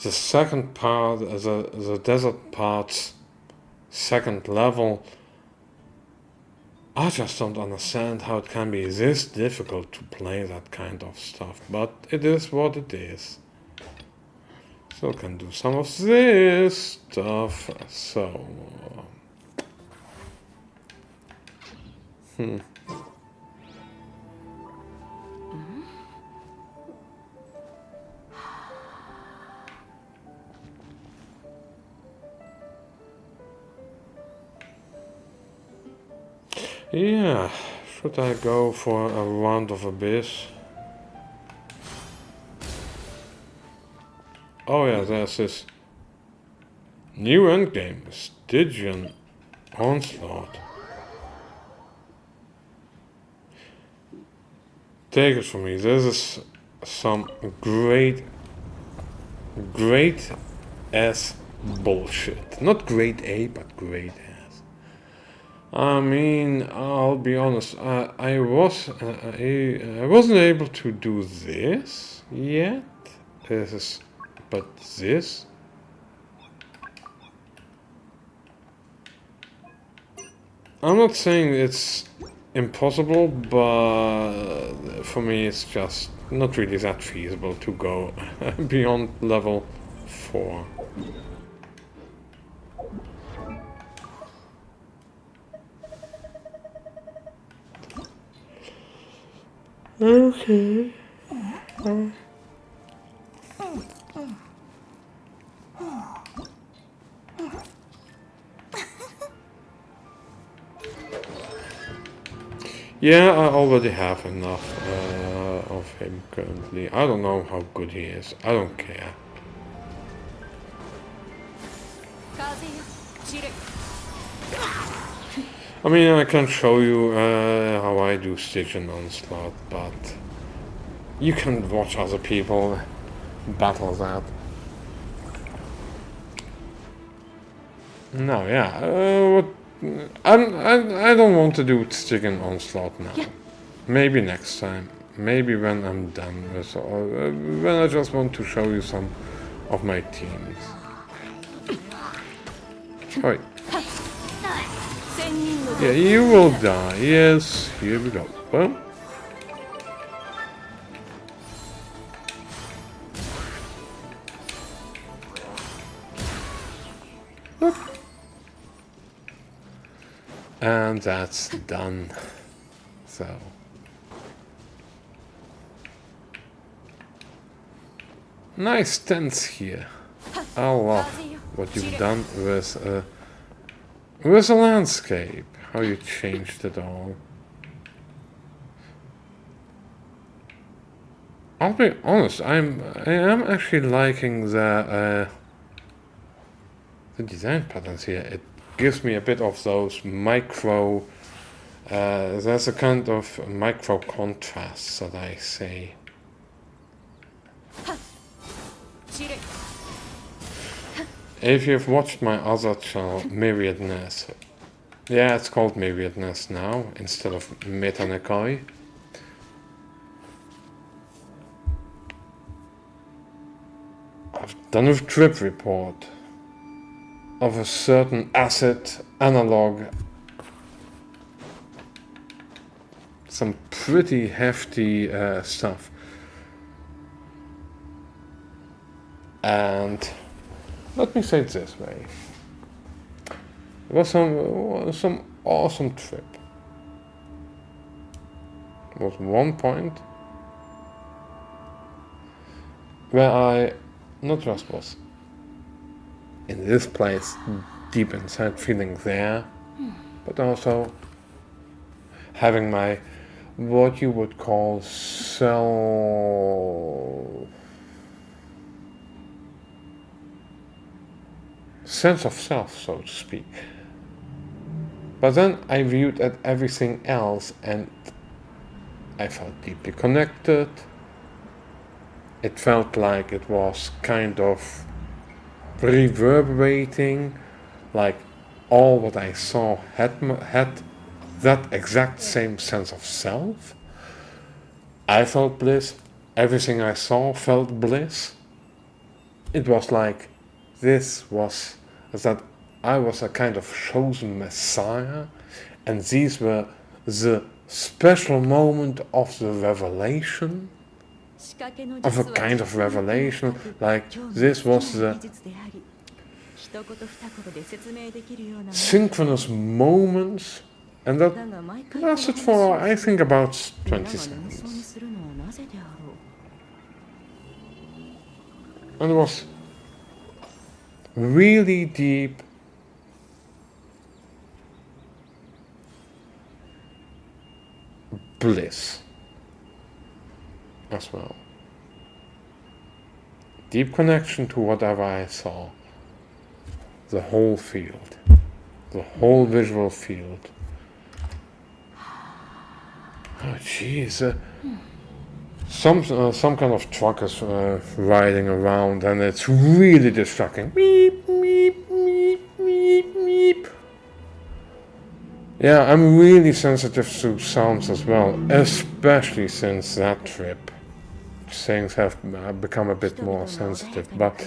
the second part, the desert part's second level. I just don't understand how it can be this difficult to play that kind of stuff, but it is what it is. Still can do some of this stuff, so... Yeah, should I go for a round of Abyss? Oh yeah, there's this new endgame, Stygian Onslaught. Take it from me, this is some great ass bullshit. Not grade A, but grade ass. I mean, I'll be honest, I wasn't able to do this yet. But this? I'm not saying it's impossible, but for me it's just not really that feasible to go beyond level 4. Okay. Yeah, I already have enough of him currently. I don't know how good he is. I don't care. I mean, I can show you how I do Stygian Onslaught, but you can watch other people battle that. No, yeah. I don't want to do Stygian Onslaught now. Yeah. Maybe next time. Maybe when I'm done with, or when I just want to show you some of my teams. Oi. Yeah, you will die. Yes, here we go. Well. Look. And that's done. So. Nice tents here. I love what you've done with the landscape. How you changed it all. I'll be honest, I am actually liking the design patterns here. It gives me a bit of those micro. There's a kind of micro contrast that I say. If you've watched my other channel, Myriadness, yeah, it's called Myriadness now, instead of Metanekoi. I've done a trip report of a certain asset analog. Some pretty hefty stuff. And let me say it this way. It was some awesome trip. There was one point where I not just was in this place, deep inside, feeling there, but also having my, what you would call, sense of self, so to speak. But then I viewed at everything else and I felt deeply connected. It felt like it was kind of reverberating, like all what I saw had that exact same sense of self. I felt bliss, everything I saw felt bliss. It was like that I was a kind of chosen messiah, and these were the special moment of the revelation, of a kind of revelation, like this was the synchronous moments, and that lasted for, I think, about 20 seconds. And it was really deep, bliss as well. Deep connection to whatever I saw. The whole field. The whole visual field. Oh jeez. Some kind of truck is riding around and it's really distracting. Meep, meep, meep, meep, meep. Yeah, I'm really sensitive to sounds as well, especially since that trip. Things have become a bit more sensitive, but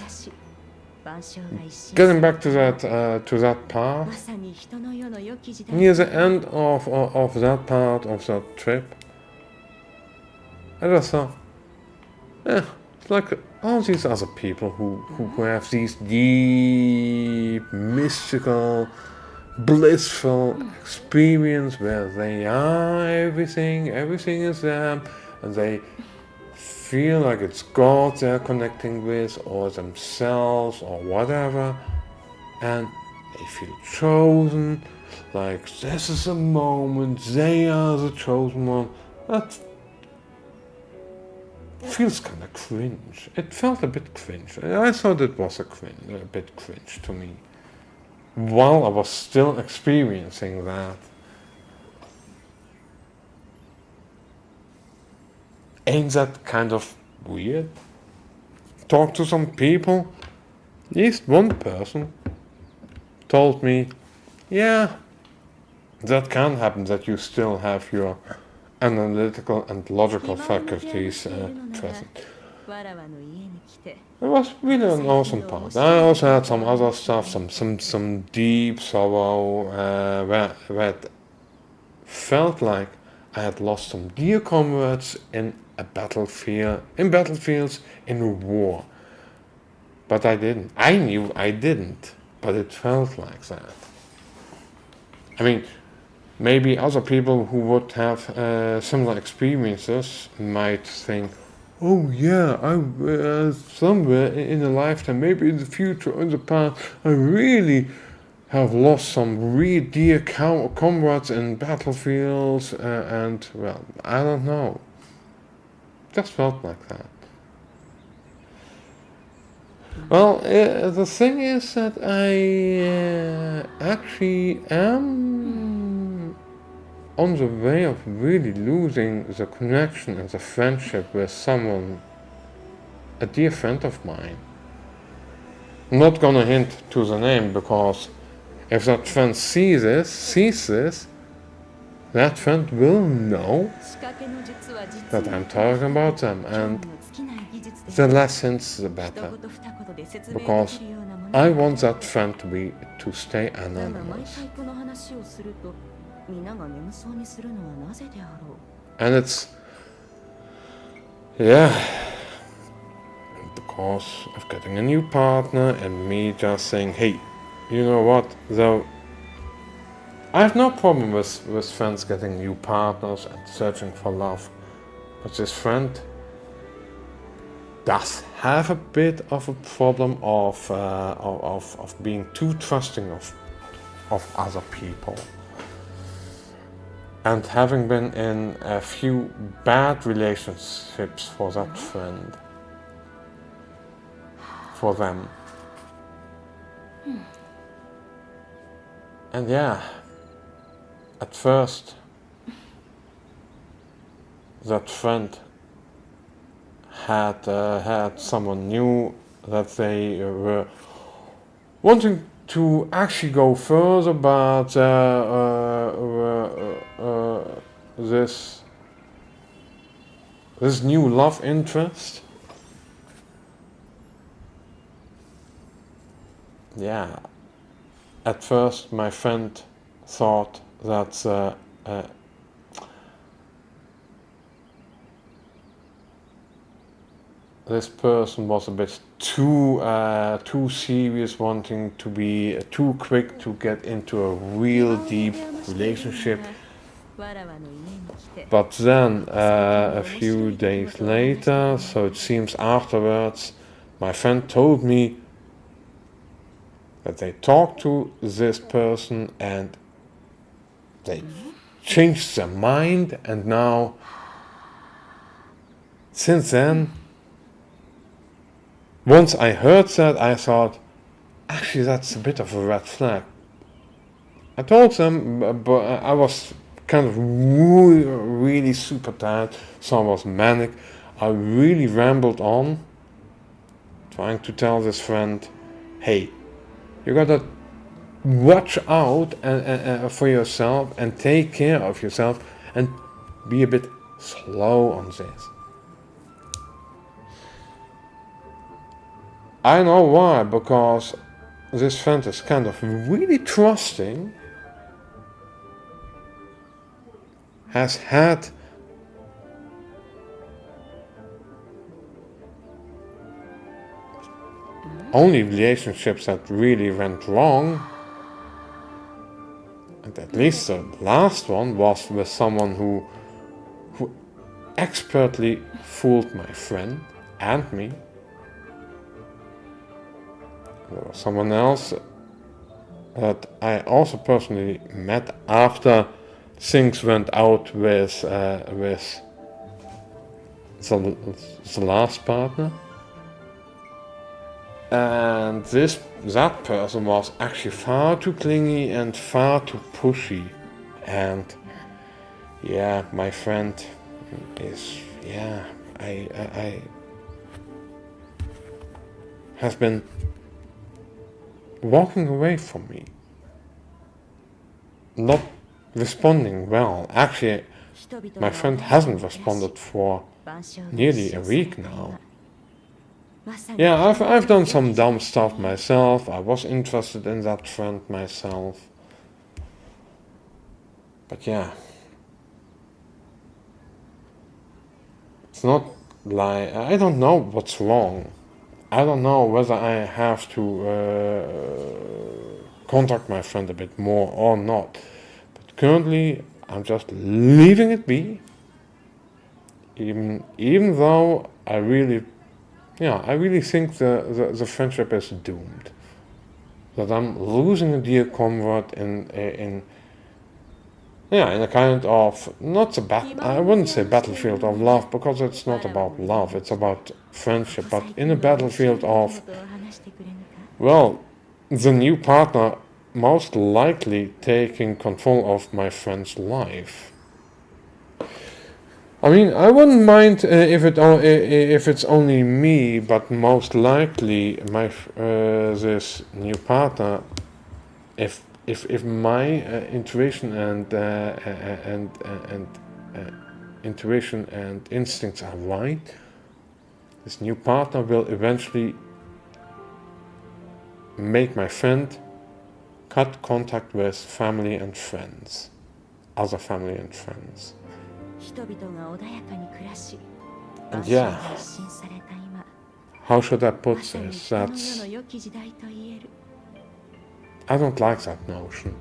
getting back to that part, near the end of that part of that trip, I just thought, it's like all these other people who have these deep, mystical, blissful experience where they are everything is them, and they feel like it's God they're connecting with, or themselves, or whatever, and they feel chosen, like this is a moment, they are the chosen one. That feels kind of cringe. It felt a bit cringe. I thought it was a bit cringe to me, while I was still experiencing that. Ain't that kind of weird? Talk to some people. At least one person told me, yeah, that can happen, that you still have your analytical and logical faculties present. It was really an awesome part. I also had some other stuff, some deep sorrow, where it felt like I had lost some dear comrades in battlefields, in a war. But I didn't. I knew I didn't, but it felt like that. I mean, maybe other people who would have similar experiences might think, oh yeah, I somewhere in a lifetime, maybe in the future, or in the past, I really have lost some really dear comrades in battlefields, and well, I don't know. Just felt like that. Well, the thing is that I actually am on the way of really losing the connection and the friendship with someone, a dear friend of mine. I'm not gonna hint to the name because if that friend sees this, that friend will know 仕掛けの術は実 that に I'm talking about them, 興味 and の尽きない技術で the less hints, the 一 better. 言二言で説明で Because きるようなもの I だ want that friend to stay だが毎 anonymous. 回この話をすると皆が眠そうにするのはなぜであろう And it's, yeah, because of getting a new partner and me just saying, hey, you know what, though, I have no problem with friends getting new partners and searching for love. But this friend does have a bit of a problem of being too trusting of other people. And having been in a few bad relationships for that friend. For them. And yeah, at first, that friend had someone new that they were wanting to actually go further, but this new love interest, yeah, at first my friend thought that this person was a bit too serious, wanting to be too quick to get into a real deep relationship. わらわの家に来て But then, a few days later, so it seems afterwards, my friend told me that they talked to this person and they changed their mind, and now, since then, once I heard that, I thought, actually, that's a bit of a red flag. I told them, but I was kind of really super tired, so I was manic. I really rambled on, trying to tell this friend, hey, you gotta watch out for yourself and take care of yourself and be a bit slow on this. I know why, because this friend is kind of really trusting, has had only relationships that really went wrong, and at least the last one was with someone who expertly fooled my friend and me. There was someone else that I also personally met after things went out with the last partner, and that person was actually far too clingy and far too pushy, and yeah, my friend is I has been walking away from me, not responding well. Actually, my friend hasn't responded for nearly a week now. Yeah, I've done some dumb stuff myself. I was interested in that friend myself. But yeah, it's not like, I don't know what's wrong. I don't know whether I have to contact my friend a bit more or not. But currently, I'm just leaving it be. Even though I really think the friendship is doomed. That I'm losing a dear comrade in a kind of, I wouldn't say battlefield of love, because it's not about love, it's about friendship, but in a battlefield of, well, the new partner most likely taking control of my friend's life. I mean, I wouldn't mind if it's only me, but most likely this new partner, if my intuition and intuition and instincts are right, this new partner will eventually make my friend cut contact with family and friends, other family and friends. 人々が穏やかに暮らし、 And 場所 yeah, が一新された今、 how should I ま put さに this? 人の世 That's の良き時代と言える。 I don't like that notion.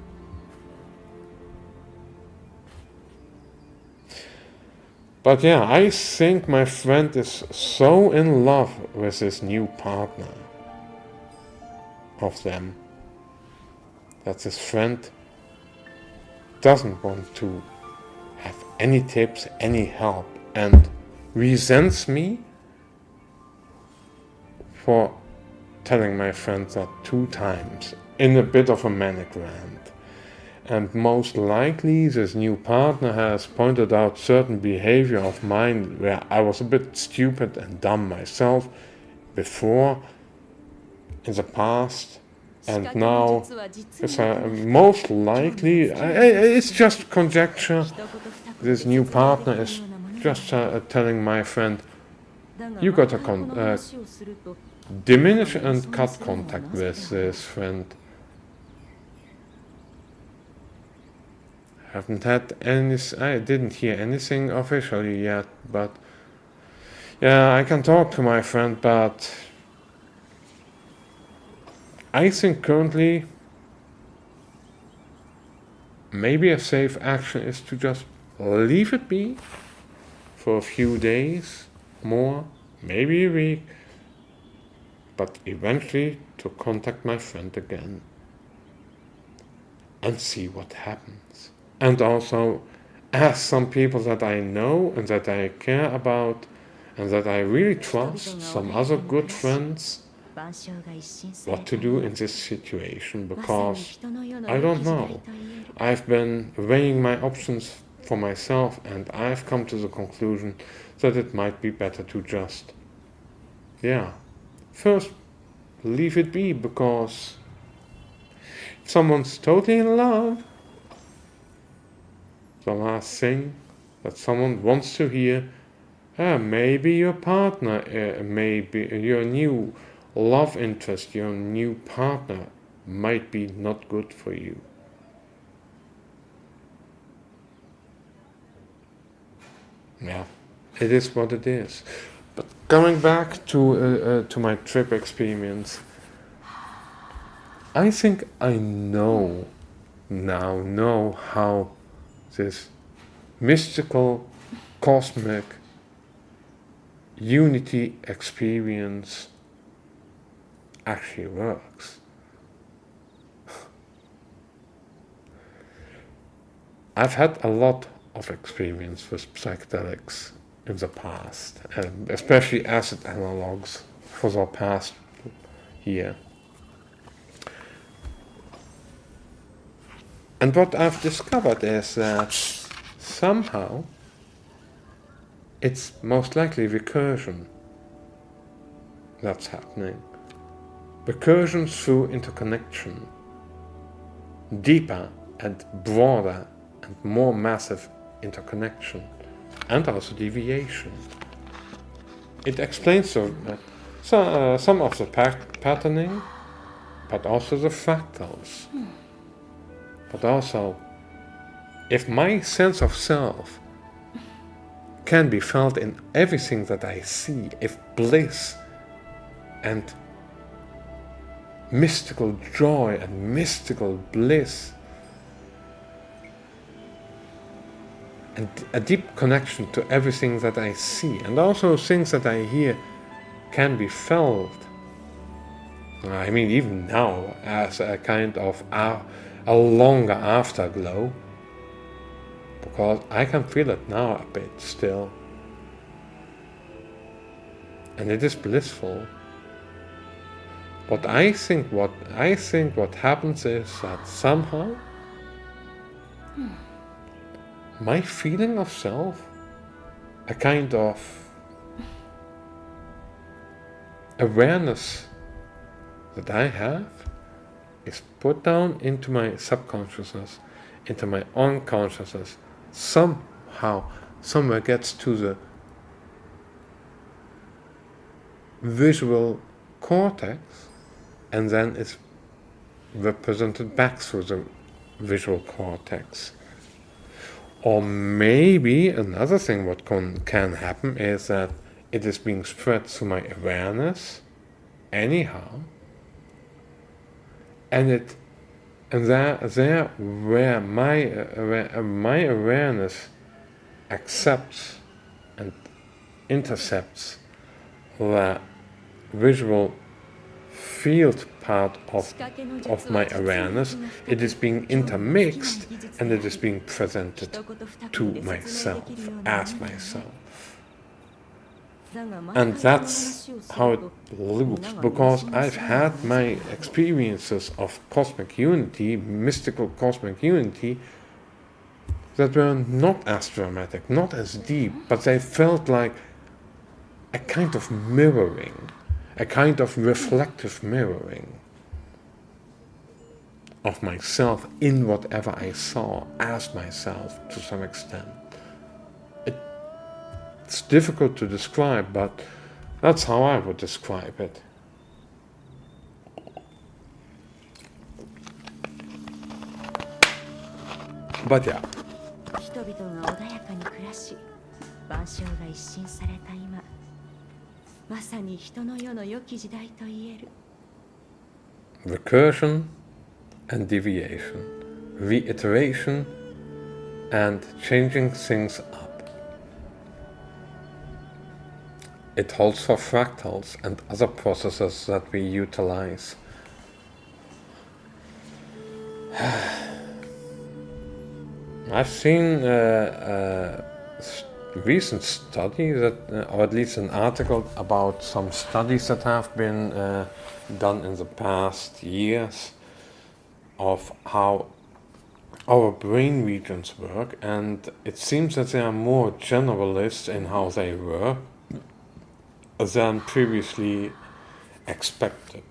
But yeah, I think my friend is so in love with this new partner of them that this friend doesn't want to have any tips, any help, and resents me for telling my friend that 2 times in a bit of a manic rant. And most likely this new partner has pointed out certain behavior of mine where I was a bit stupid and dumb myself before in the past, and now it's most likely, it's just conjecture, this new partner is just telling my friend, you gotta diminish and cut contact with this friend. Haven't had any, I didn't hear anything officially yet, but yeah, I can talk to my friend, but I think currently maybe a safe action is to just leave it be for a few days more, maybe a week, but eventually to contact my friend again and see what happens. And also ask some people that I know and that I care about and that I really trust, some other good friends, what to do in this situation, because I don't know. I've been weighing my options for myself and I've come to the conclusion that it might be better to just, first leave it be, because if someone's totally in love, the last thing that someone wants to hear, maybe your partner, maybe your new love interest, your new partner might be not good for you. Yeah, it is what it is. But going back to my trip experience, I think I know how this mystical, cosmic unity experience actually works. I've had a lot of experience with psychedelics in the past, and especially acid analogs for the past year. And what I've discovered is that somehow it's most likely recursion that's happening. Recursion through interconnection. Deeper and broader and more massive interconnection. And also deviation. It explains some of the patterning, but also the fractals. But also, if my sense of self can be felt in everything that I see, if bliss and mystical joy and mystical bliss and a deep connection to everything that I see and also things that I hear can be felt, I mean even now as a kind of a longer afterglow, because I can feel it now a bit still, and it is blissful. But I think what happens is that somehow my feeling of self a kind of awareness that I have is put down into my subconsciousness, into my unconsciousness, somehow, somewhere gets to the visual cortex, and then it's represented back through the visual cortex. Or maybe another thing what can happen is that it is being spread through my awareness anyhow, and there where my awareness accepts and intercepts the visual field part of my awareness, it is being intermixed and it is being presented to myself, as myself. And that's how it looks, because I've had my experiences of cosmic unity, mystical cosmic unity, that were not as dramatic, not as deep, but they felt like a kind of mirroring, a kind of reflective mirroring of myself in whatever I saw as myself to some extent. It's difficult to describe, but that's how I would describe it. But yeah. 人々が穏やかに暮らし、万象が一新された今、まさに人の世の良き時代と言える。Recursion and deviation, reiteration and changing things up. It holds for fractals and other processes that we utilize. I've seen a recent study that, or at least an article about some studies that have been done in the past years of how our brain regions work, and it seems that they are more generalist in how they work than previously expected.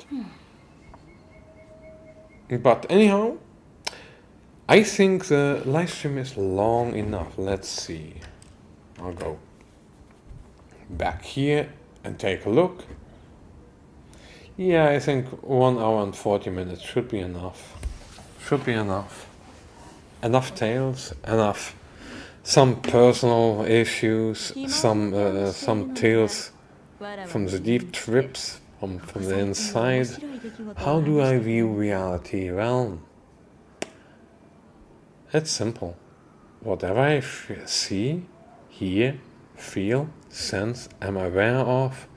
But anyhow, I think the live stream is long enough. Let's see. I'll go back here and take a look. Yeah, I think 1 hour and 40 minutes should be enough. Should be enough. Enough tales, enough some personal issues, some tales from the deep trips, from the inside. How do I view reality? Well, it's simple. Whatever I see, hear, feel, sense, am aware of,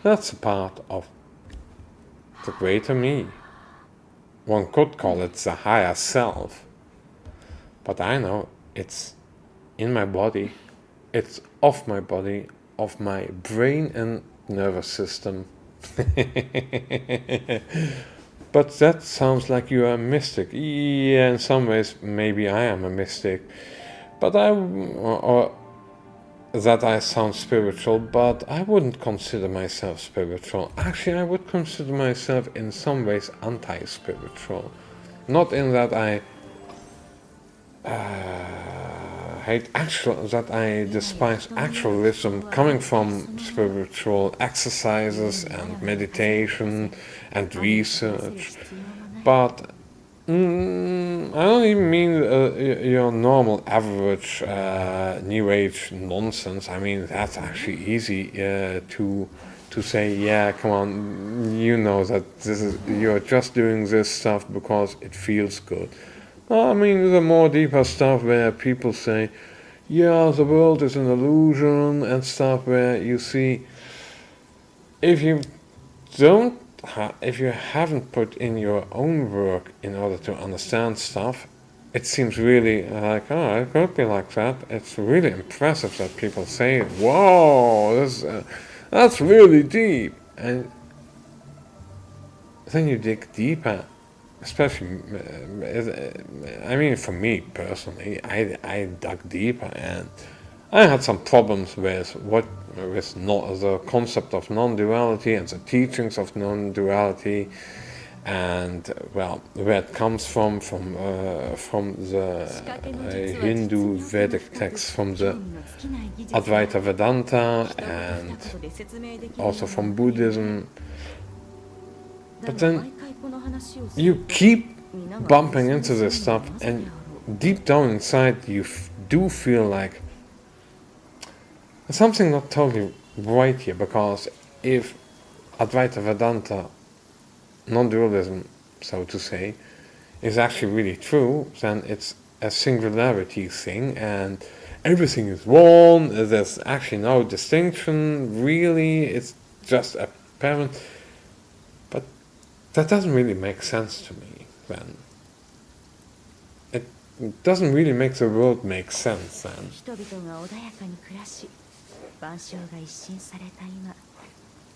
that's a part of the greater me. One could call it the higher self. But I know it's in my body, it's off my body, of my brain and nervous system. But that sounds like you are a mystic. Yeah, in some ways, maybe I am a mystic. But or that I sound spiritual, but I wouldn't consider myself spiritual. Actually, I would consider myself in some ways anti-spiritual. Not in that I despise actualism coming from spiritual exercises and meditation and research, but I don't even mean your normal average New Age nonsense. I mean, that's actually easy to say, yeah, come on, you know that you're just doing this stuff because it feels good. I mean, the more deeper stuff where people say, yeah, the world is an illusion and stuff, where you see, if you haven't put in your own work in order to understand stuff, it seems really like, oh, it could be like that. It's really impressive that people say, whoa, that's really deep. And then you dig deeper. Especially, I mean, for me personally, I dug deeper and I had some problems with the concept of non-duality and the teachings of non-duality, and well, where it comes from the Hindu Vedic text, from the Advaita Vedanta, and also from Buddhism. But then you keep bumping into this stuff, and deep down inside you do feel like there's something not totally right here, because if Advaita Vedanta, non-dualism, so to say, is actually really true, then it's a singularity thing, and everything is one, there's actually no distinction, really, it's just apparent. But that doesn't really make sense to me, then. It doesn't really make the world make sense, then.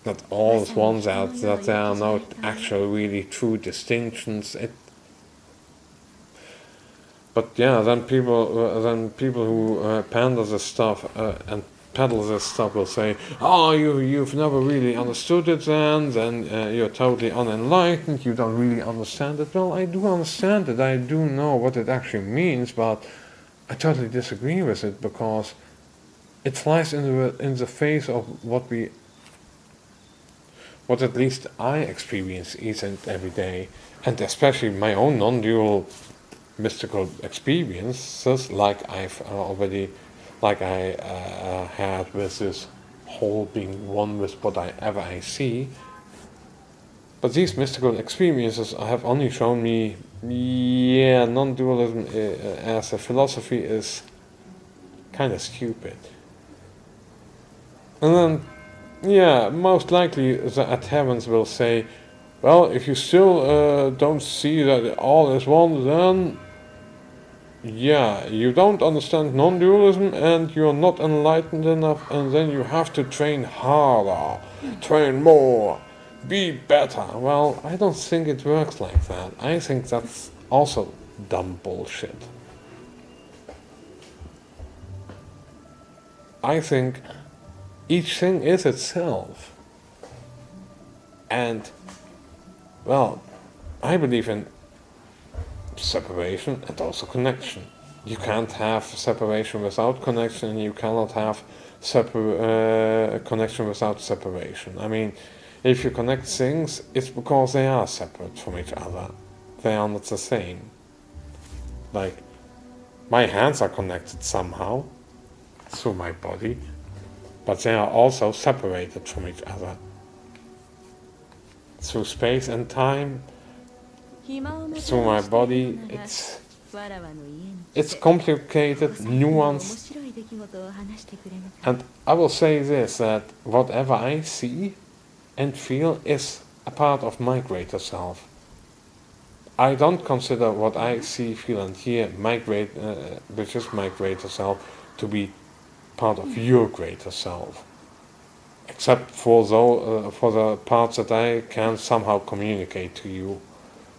That all is one, that there are no actual really true distinctions. But yeah, then people who pander this stuff and peddle this stuff will say, "Oh, you've never really understood it. Then you're totally unenlightened. You don't really understand it." Well, I do understand it. I do know what it actually means, but I totally disagree with it, because it flies in the face of what at least I experience each and every day, and especially my own non-dual mystical experiences, like I had with this whole being one with whatever I see. But these mystical experiences have only shown me, yeah, non-dualism as a philosophy is kind of stupid. And then, yeah, most likely the adherents will say, well, if you still don't see that all is one, then yeah, you don't understand non-dualism and you're not enlightened enough, and then you have to train harder, train more, be better. Well, I don't think it works like that. I think that's also dumb bullshit. I think each thing is itself. And, well, I believe in separation and also connection. You can't have separation without connection, and you cannot have connection without separation. I mean, if you connect things, it's because they are separate from each other. They are not the same. Like, my hands are connected somehow through my body, but they are also separated from each other through space and time. Through my body, it's complicated, nuanced, and I will say this, that whatever I see and feel is a part of my greater self. I don't consider what I see, feel and hear, which is my greater self, to be part of your greater self, except for the parts that I can somehow communicate to you.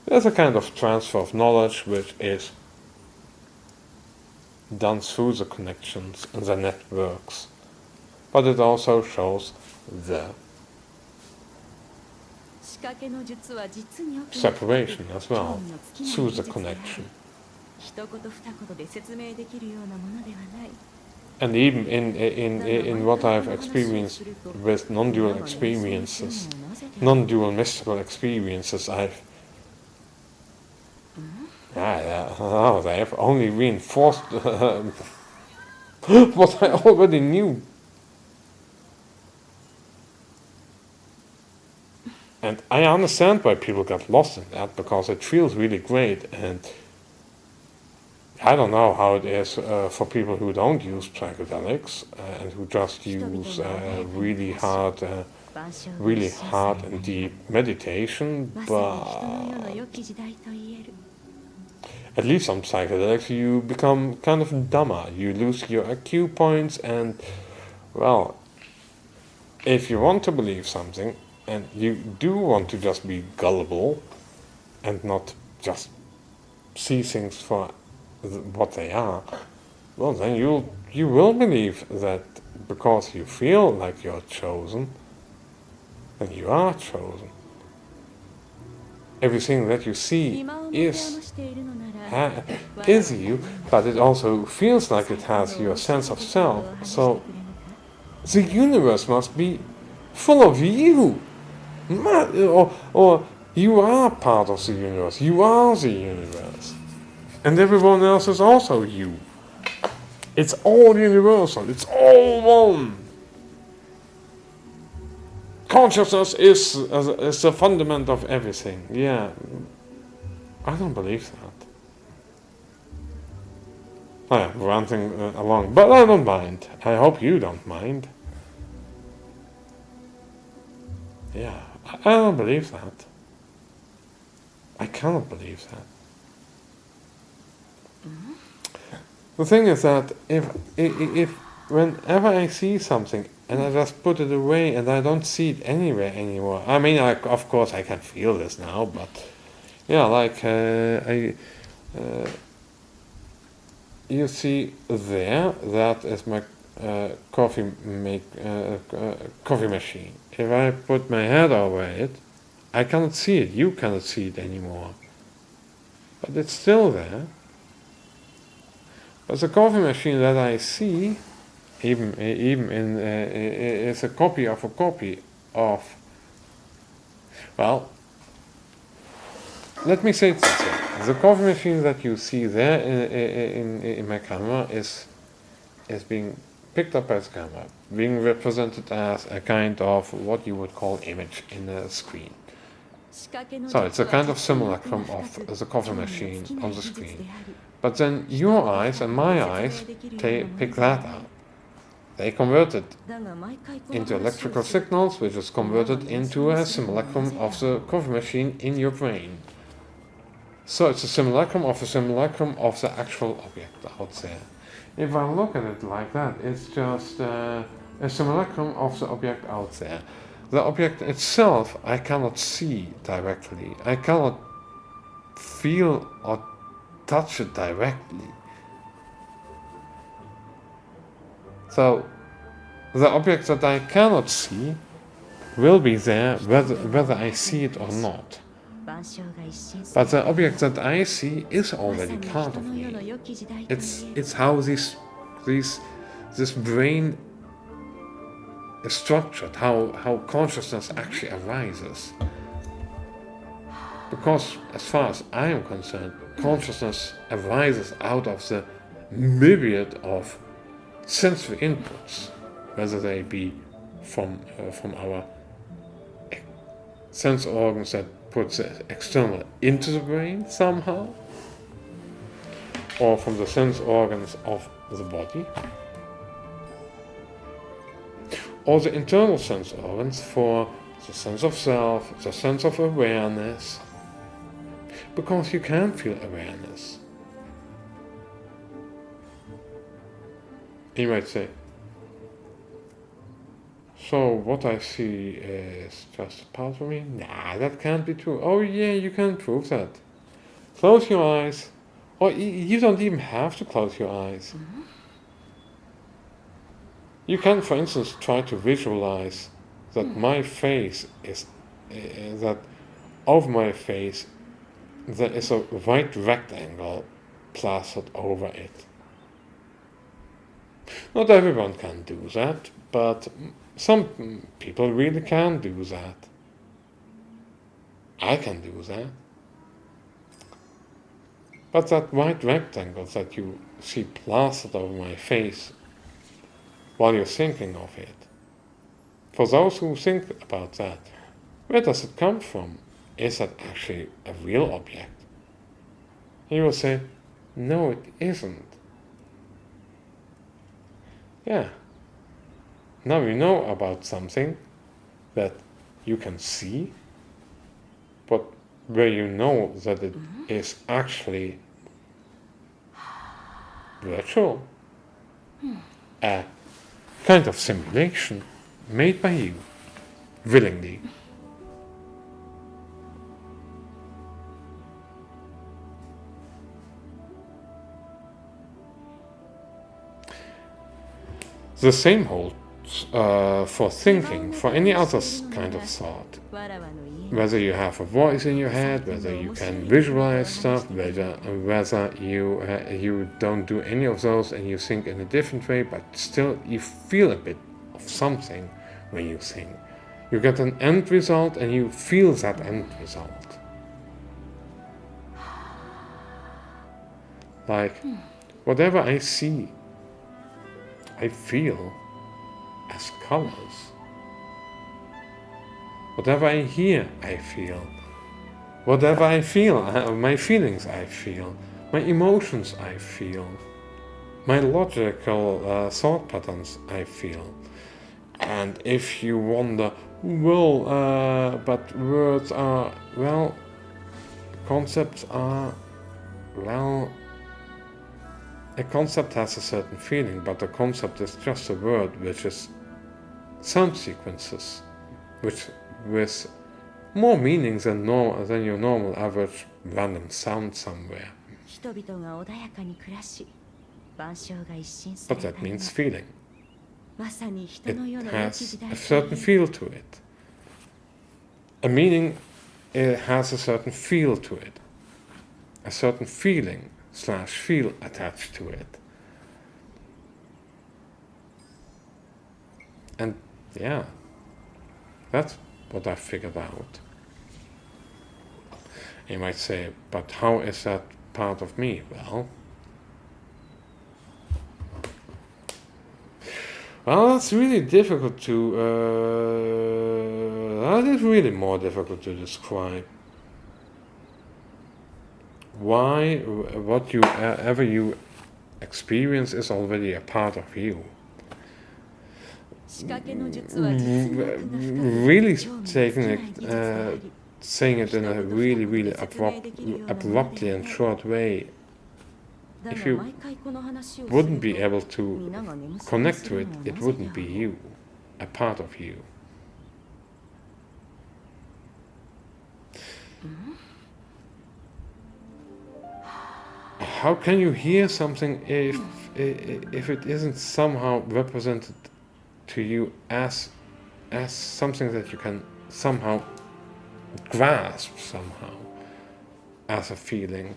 There's a kind of transfer of knowledge which is done through the connections and the networks, but it also shows the separation as well through the connection. And even in what I've experienced with non-dual experiences, non-dual mystical experiences, they have only reinforced what I already knew. And I understand why people get lost in that, because it feels really great, and I don't know how it is for people who don't use psychedelics and who just use really hard and deep meditation, but at least on psychedelics you become kind of dumber. You lose your IQ points, and, well, if you want to believe something, and you do want to just be gullible and not just see things for what they are, well, then you'll you will believe that because you feel like you're chosen, then you are chosen. Everything that you see 今をもてあ is ましているのなら is you, but it also feels like it has your sense of self. So the universe must be full of you. Or you are part of the universe. You are the universe. And everyone else is also you. It's all universal. It's all one. Consciousness is the fundament of everything. Yeah. I don't believe that. I am ranting along, but I don't mind. I hope you don't mind. Yeah, I don't believe that. I cannot believe that. The thing is that if whenever I see something and I just put it away and I don't see it anywhere anymore. I mean, of course I can feel this now, but yeah, like you see there, that is my coffee machine. If I put my head over it, I cannot see it. You cannot see it anymore, but it's still there. But the coffee machine that I see, even in is a copy of. Well, let me say it this way. The coffee machine that you see there in my camera is being picked up by the camera, being represented as a kind of what you would call image in a screen. So it's a kind of simulacrum of the coffee machine on the screen. But then your eyes and my eyes pick that up. They convert it into electrical signals, which is converted into a simulacrum of the coffee machine in your brain. So it's a simulacrum of the actual object out there. If I look at it like that, it's just a simulacrum of the object out there. The object itself I cannot see directly. I cannot feel or touch it directly. So the object that I cannot see will be there whether I see it or not. But the object that I see is already part of me. It's how this brain is structured, how consciousness actually arises. Because as far as I am concerned, consciousness arises out of the myriad of sensory inputs, whether they be from our sense organs that put the external into the brain somehow, or from the sense organs of the body, or the internal sense organs for the sense of self, the sense of awareness, because you can feel awareness. You might say, so what I see is just a part of me? Nah, that can't be true. Oh yeah, you can prove that. Close your eyes. Or you don't even have to close your eyes. Mm-hmm. You can, for instance, try to visualize that my face is, that over my face there is a white rectangle plastered over it. Not everyone can do that, but some people really can do that. I can do that. But that white rectangle that you see plastered over my face while you're thinking of it, for those who think about that, where does it come from? Is that actually a real object? You will say, no, it isn't. Yeah. Now you know about something that you can see, but where you know that it is actually virtual. A kind of simulation made by you, willingly. The same holds for thinking, for any other kind of thought. わらわの家に Whether you have a voice in your head, whether you can visualize stuff, whether you don't do any of those and you think in a different way, but still you feel a bit of something when you think. You get an end result and you feel that end result. Like, whatever I see, I feel as colors. Whatever I hear, I feel. Whatever I feel, my feelings I feel. My emotions I feel. My logical thought patterns I feel. And if you wonder, well, but words are, well, concepts are, well, a concept has a certain feeling, but a concept is just a word which is sound sequences, which with more meanings than your normal average random sound somewhere. 人々が穏やかに暮らし万象が一新さ But れた that 今 means feeling. まさに人 It の世の良き has 時代 a certain feel to it. A meaning, it has a certain feel to it. A certain feeling / feel attached to it. And yeah, that's what I figured out. You might say, but how is that part of me? Well, that's really difficult to, that is really more difficult to describe. Why, whatever you experience is already a part of you. 仕掛けの術は実に奥が深く Really 興味 taking 尽きない it, 技術であり saying it in a really abruptly and short way, だ if が you 毎回この話をする wouldn't と be able to 皆が眠そうに connect す to る it, のは it なぜ wouldn't だ be you, a part of you. How can you hear something if it isn't somehow represented to you as something that you can somehow grasp somehow as a feeling?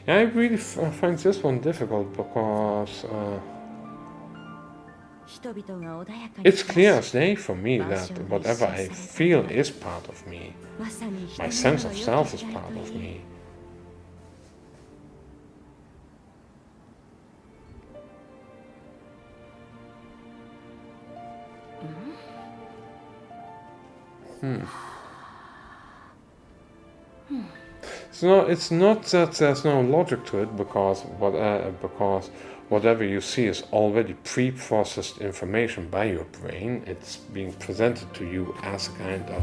Yeah, I really find this one difficult because 人々が穏やかに it's 暮 clear ら as し day for me that whatever I feel is part of me. まさに人 My の sense 世 of の self 良 is き時代 part と of いえ me. So it's not that there's no logic to it because whatever you see is already pre-processed information by your brain. It's being presented to you as a kind of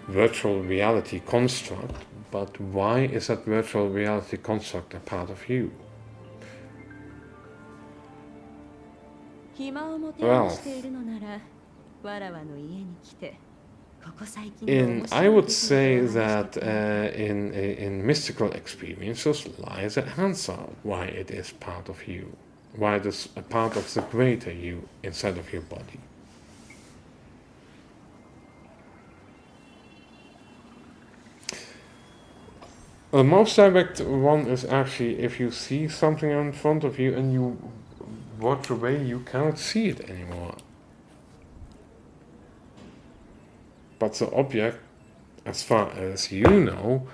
virtual reality construct. But why is that virtual reality construct a part of you? 暇を持て余しているのならわらわの家に来てここ最近の面白い I would 出来 say 事を話して that くれ in mystical experiences lies the answer why it is part of you, why it is a part of the greater you inside of your body. The most direct one is actually if you see something in front of you and you watch away, you cannot see it anymore. But the object, as far as you know,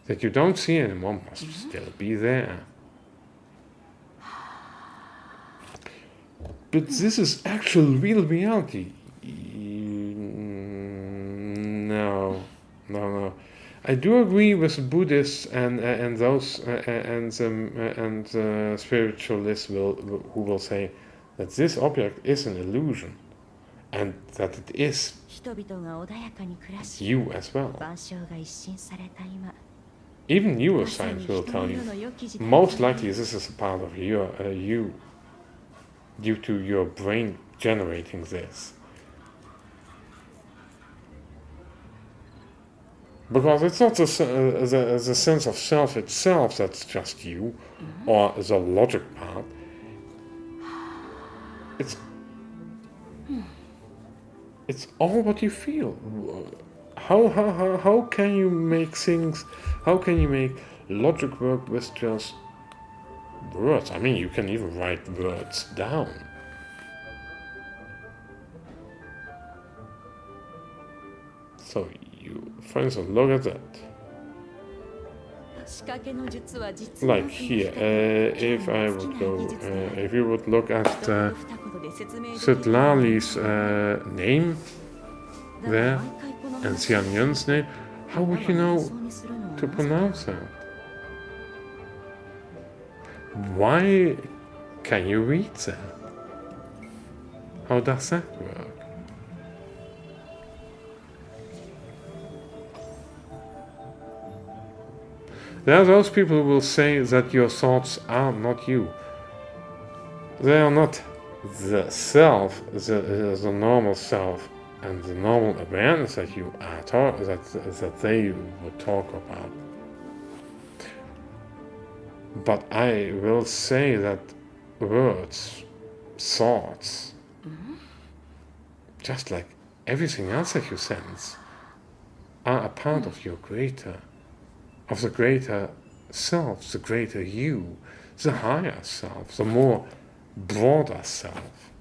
that you don't see anymore must still be there. But this is actual real reality. No. I do agree with Buddhists and those and spiritualists who will say that this object is an illusion and that it is 人々が穏やかに暮らし you as well. 万象が一新された今 Even まさ neuroscience に will 人 tell の you 世の良き時代 most といえ likely this is a part of you due to your brain generating this. Because it's not the sense of self itself that's just you, or the logic part. It's it's all what you feel. How can you make things? How can you make logic work with just words? I mean, you can even write words down. So you, for instance, look at that. 仕掛けの術は実 Like here, if I would go, if you would look at Svetlali's name there and Xianyun's name, how would you know to pronounce that? Why can you read that? How does that work? There are those people who will say that your thoughts are not you. They are not the self, the normal self, and the normal awareness that you are that they would talk about. But I will say that words, thoughts, just like everything else that you sense, are a part of your of the greater self, the greater you, the higher self, the more broader self.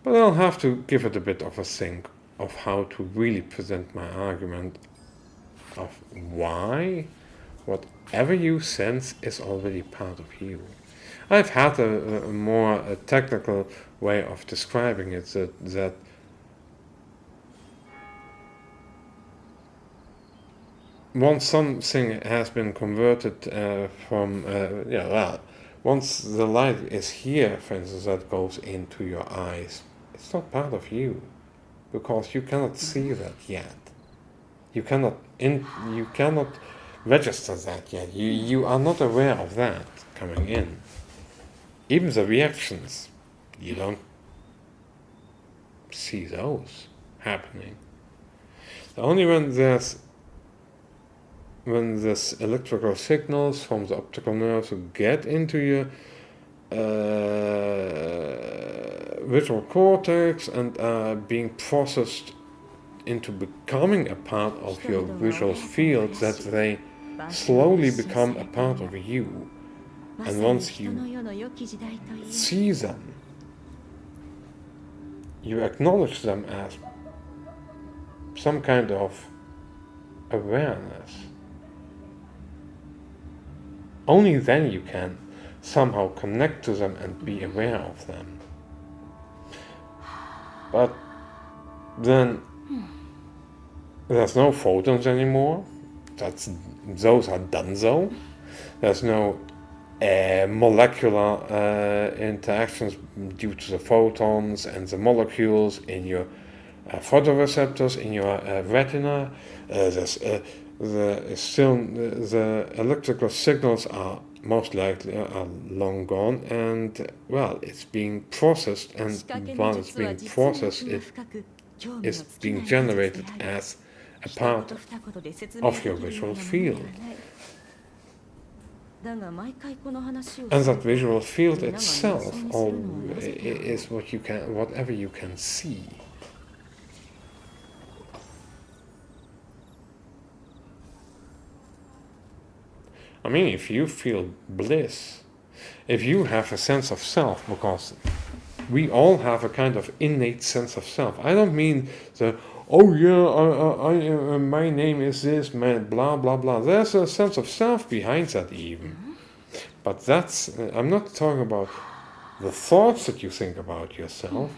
But I'll have to give it a bit of a think of how to really present my argument of why whatever you sense is already part of you. I've had a more technical way of describing it, that once something has been converted once the light is here, for instance, that goes into your eyes, it's not part of you, because you cannot see that yet. You cannot register that yet. You are not aware of that coming in. Even the reactions, you don't see those happening. Only when this electrical signals from the optical nerves get into your visual cortex and are being processed into becoming a part of your visual field, that they slowly become a part of you. And once you see them, you acknowledge them as some kind of awareness. Only then you can somehow connect to them and be aware of them. But then there's no photons anymore. Those are donezo. There's no molecular interactions due to the photons and the molecules in your photoreceptors, in your retina. The electrical signals are most likely long gone, and well, it's being processed, and while it's being processed, it is being generated as a part of your visual field. And that visual field itself is whatever you can see. I mean, if you feel bliss, if you have a sense of self, because we all have a kind of innate sense of self. I don't mean my name is this, man, blah, blah, blah. There's a sense of self behind that even. But I'm not talking about the thoughts that you think about yourself.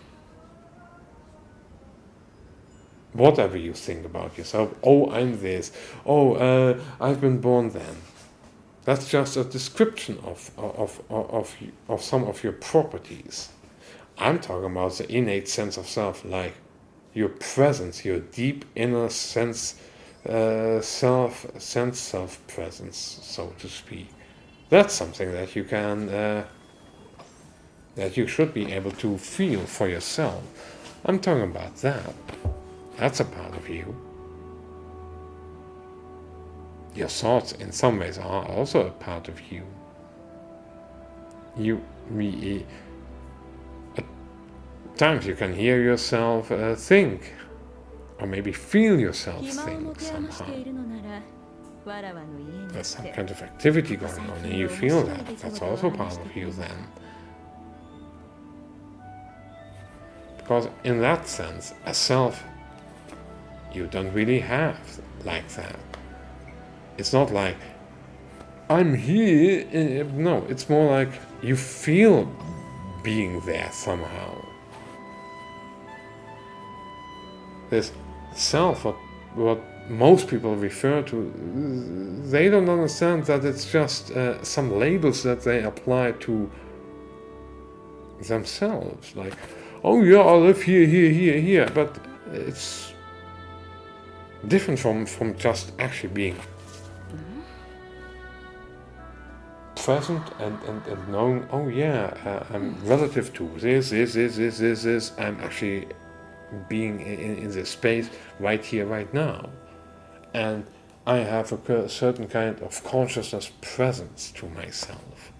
Whatever you think about yourself. Oh, I'm this. Oh, I've been born then. That's just a description of some of your properties. I'm talking about the innate sense of self, like your presence, your deep inner self-presence, so to speak. That's something that you can, that you should be able to feel for yourself. I'm talking about that. That's a part of you. Your thoughts, in some ways, are also a part of you. at times you can hear yourself think, or maybe feel yourself 暇を think 持て余して somehow. いるのならわらわの家に There's some 来て kind of activity going on, and you feel that. That's also part of you then. Because in that sense, a self you don't really have like that. It's not like I'm here. No, it's more like you feel being there somehow. This self, what most people refer to, they don't understand that it's just some labels that they apply to themselves. Like, oh yeah, I live here, here, here, here. But it's different from just actually being present and knowing, oh yeah, I'm relative to this, I'm actually being in this space right here, right now. And I have a certain kind of consciousness presence to myself.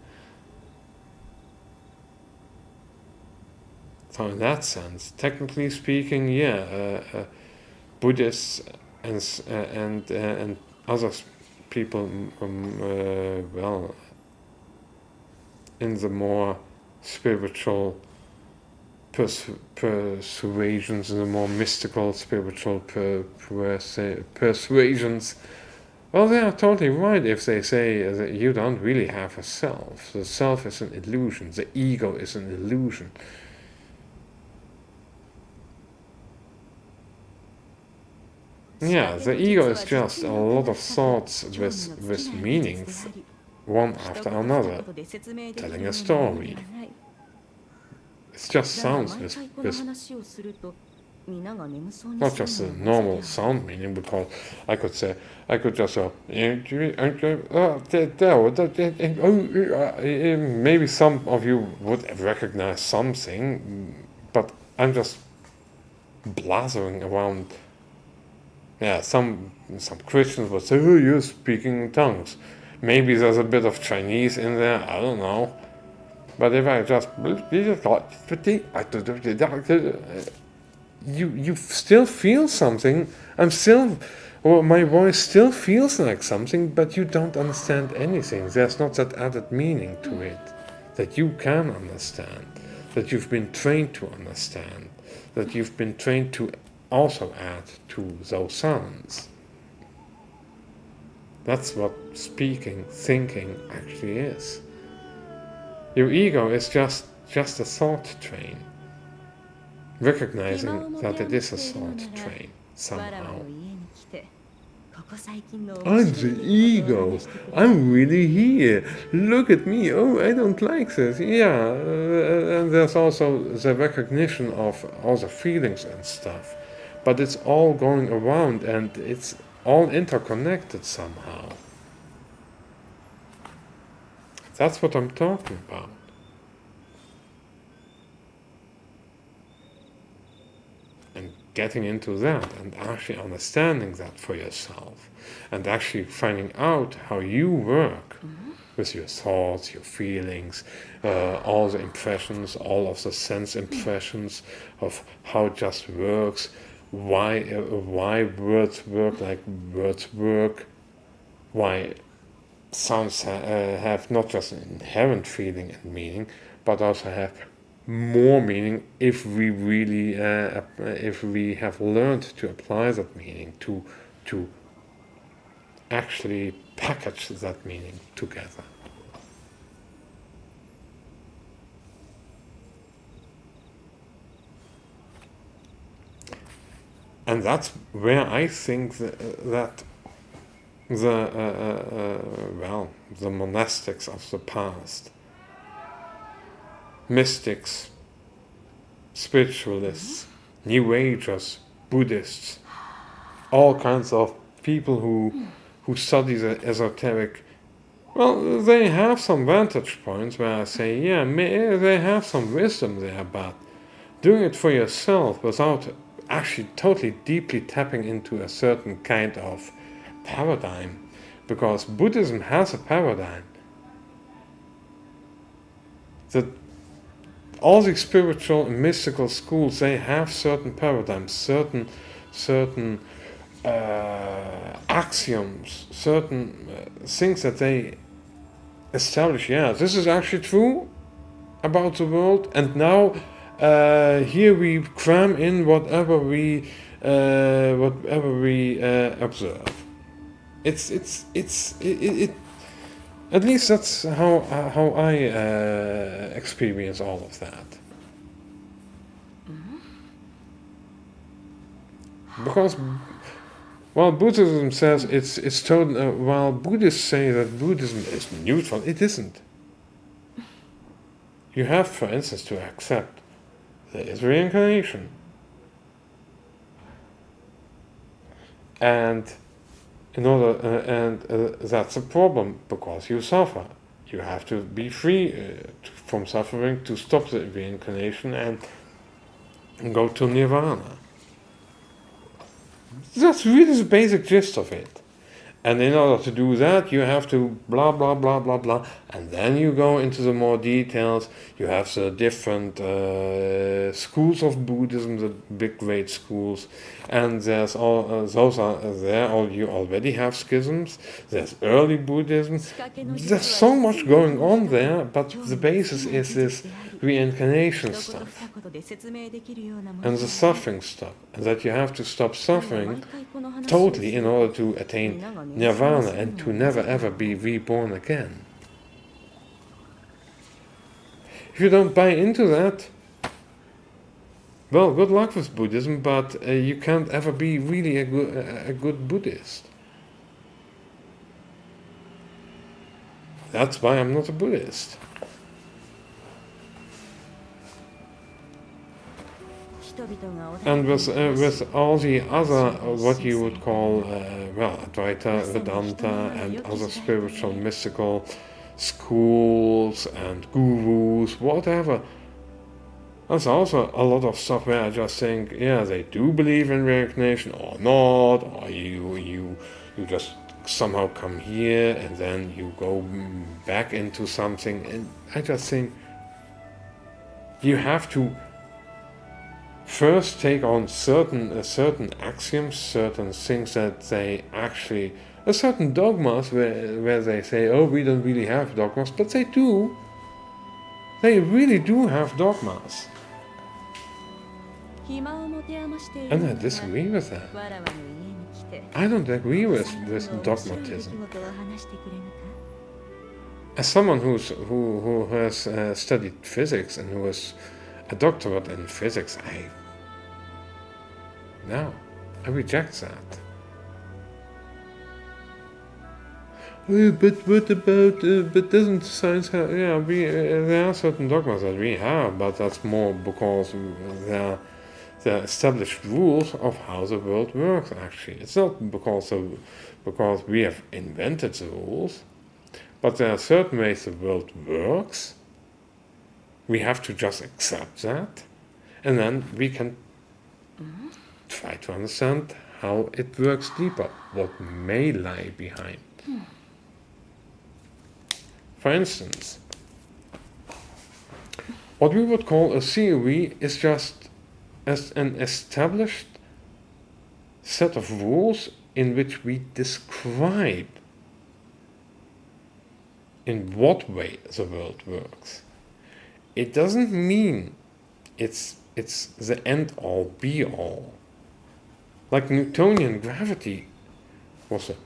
So in that sense, technically speaking, yeah, Buddhists and other people, well, in the more spiritual persuasions, the more mystical spiritual persuasions, well, they are totally right if they say that you don't really have a self. The self is an illusion. The ego is an illusion. Yeah, the ego is just a lot of thoughts with meanings, one after another, telling a story. It just sounds with not just a normal sound meaning, because I could just say, maybe some of you would recognize something, but I'm just blathering around. Yeah, some Christians would say, oh, you're speaking in tongues. Maybe there's a bit of Chinese in there, I don't know. But if I just, you still feel something. My voice still feels like something, but you don't understand anything. There's not that added meaning to it that you can understand, that you've been trained to understand, that you've been trained to also add to those sounds. That's what speaking, thinking actually is. Your ego is just a thought train, recognizing that it is a thought train somehow. I'm the ego. I'm really here. Look at me. Oh, I don't like this. Yeah, and there's also the recognition of all the feelings and stuff. But it's all going around and it's all interconnected somehow. That's what I'm talking about. And getting into that and actually understanding that for yourself and actually finding out how you work with your thoughts, your feelings, all the impressions, all of the sense impressions of how it just works, why words work like words work, why sounds have not just an inherent feeling and meaning, but also have more meaning if we really if we have learned to apply that meaning to actually package that meaning together. And that's where I think that the monastics of the past, mystics, spiritualists, New Agers, Buddhists, all kinds of people who study the esoteric, well, they have some vantage points where I say, yeah, they have some wisdom there, but doing it for yourself without actually totally deeply tapping into a certain kind of paradigm, because Buddhism has a paradigm. that all the spiritual and mystical schools, they have certain paradigms, certain axioms, certain things that they establish. Yeah, this is actually true about the world, and now here we cram in whatever we observe. It at least that's how I experience all of that. Because while Buddhism says it's total, while Buddhists say that Buddhism is neutral, it isn't. You have, for instance, to accept there is reincarnation, and that's a problem because you suffer. You have to be free from suffering to stop the reincarnation and go to nirvana. That's really the basic gist of it. And in order to do that, you have to blah, blah, blah, blah, blah. And then you go into the more details. You have the different schools of Buddhism, the big great schools. And there's those are there, you already have schisms. There's early Buddhism. There's so much going on there, but the basis is this reincarnation stuff. And the suffering stuff. And that you have to stop suffering totally in order to attain nirvana and to never ever be reborn again. If you don't buy into that, well, good luck with Buddhism, but you can't ever be really a good Buddhist. That's why I'm not a Buddhist. And with all the other, what you would call, Advaita, Vedanta, and other spiritual, mystical schools and gurus, whatever, there's also a lot of stuff where I just think, yeah, they do believe in reincarnation or not, or you just somehow come here and then you go back into something, and I just think you have to first take on certain axioms, certain things that they actually, certain dogmas where they say, oh, we don't really have dogmas, but they do. They really do have dogmas. And I disagree with that. I don't agree with dogmatism. As someone who has studied physics and who has a doctorate in physics, I reject that. But what about? But doesn't science have? Yeah, there are certain dogmas that we have, but that's more because there are established rules of how the world works. Actually, it's not because we have invented the rules, but there are certain ways the world works. We have to just accept that, and then we can try to understand how it works deeper, what may lie behind. For instance, what we would call a theory is just as an established set of rules in which we describe in what way the world works. It doesn't mean it's the end all be all. Like Newtonian gravity was a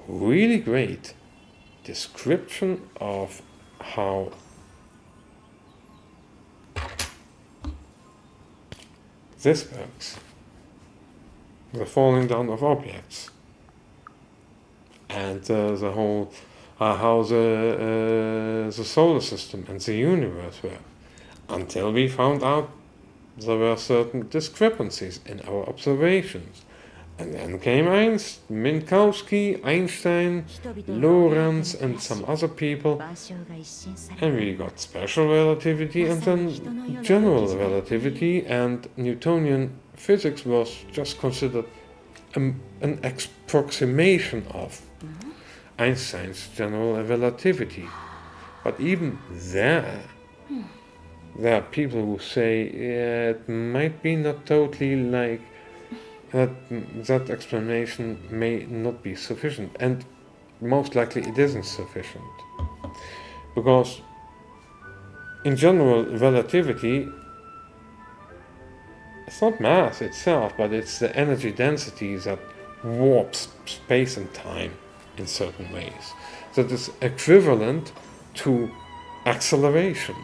really great description of how this works. The falling down of objects. And the whole how the solar system and the universe were. Until we found out there were certain discrepancies in our observations. And then came Minkowski, Einstein, Lorentz, and some other people, and we got special relativity and then general relativity, and Newtonian physics was just considered an approximation of Einstein's general relativity. But even there, there are people who say it might be not totally like that explanation may not be sufficient, and most likely it isn't sufficient. Because in general relativity, it's not mass itself, but it's the energy density that warps space and time in certain ways. That is equivalent to acceleration.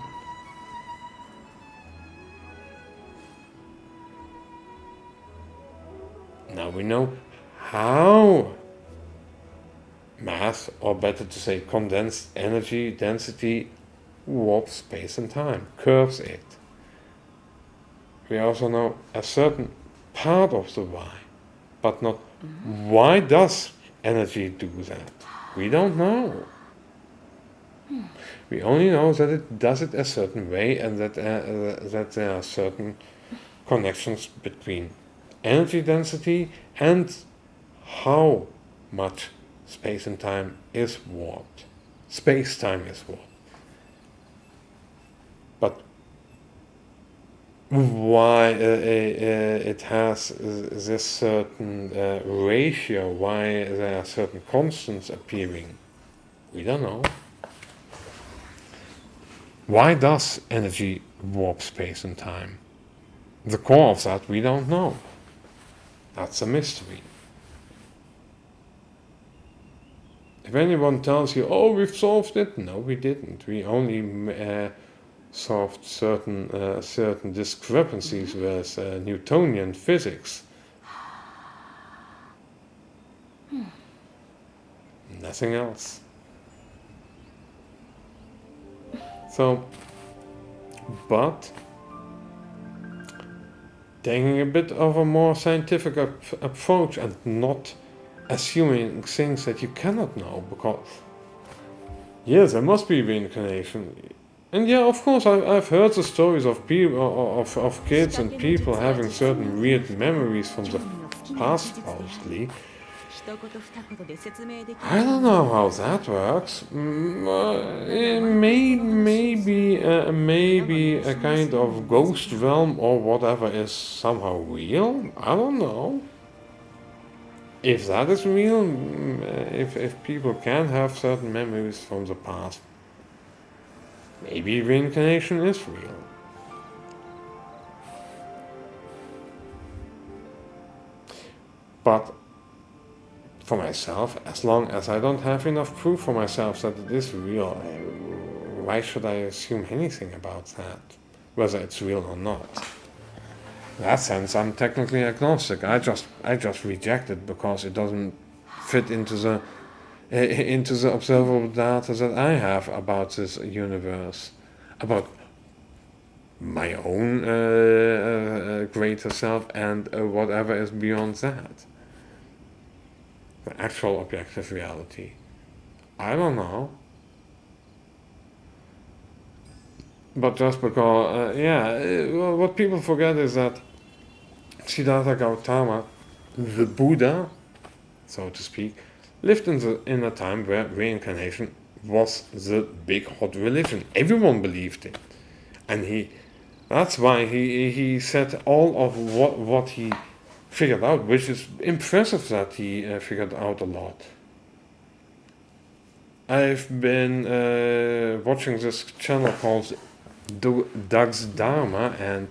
Now we know how mass, or better to say condensed energy density, warps space and time, curves it. We also know a certain part of the why, but not why does energy do that. We don't know. We only know that it does it a certain way, and that there are certain connections between energy density and how much space and time is warped. Space-time is warped. But why it has this certain ratio, why there are certain constants appearing, we don't know. Why does energy warp space and time? The core of that we don't know. That's a mystery. If anyone tells you, oh, we've solved it, no, we didn't. We only solved certain discrepancies with Newtonian physics. Nothing else. So, but taking a bit of a more scientific approach and not assuming things that you cannot know, because yes, there must be reincarnation. And yeah, of course, I've heard the stories of people, of kids and people having certain weird memories from the past, supposedly. I don't know how that works. It maybe a kind of ghost realm or whatever is somehow real. I don't know. If that is real, if people can have certain memories from the past, maybe reincarnation is real. But for myself, as long as I don't have enough proof for myself that it is real, why should I assume anything about that, whether it's real or not? In that sense, I'm technically agnostic. I just reject it because it doesn't fit into the observable data that I have about this universe, about my own greater self, and whatever is beyond that. The actual objective reality. I don't know. But just because, what people forget is that Siddhartha Gautama, the Buddha, so to speak, lived in a time where reincarnation was the big hot religion. Everyone believed it. And that's why he said all of what he figured out, which is impressive that he figured out a lot. I've been watching this channel called Doug's Dharma, and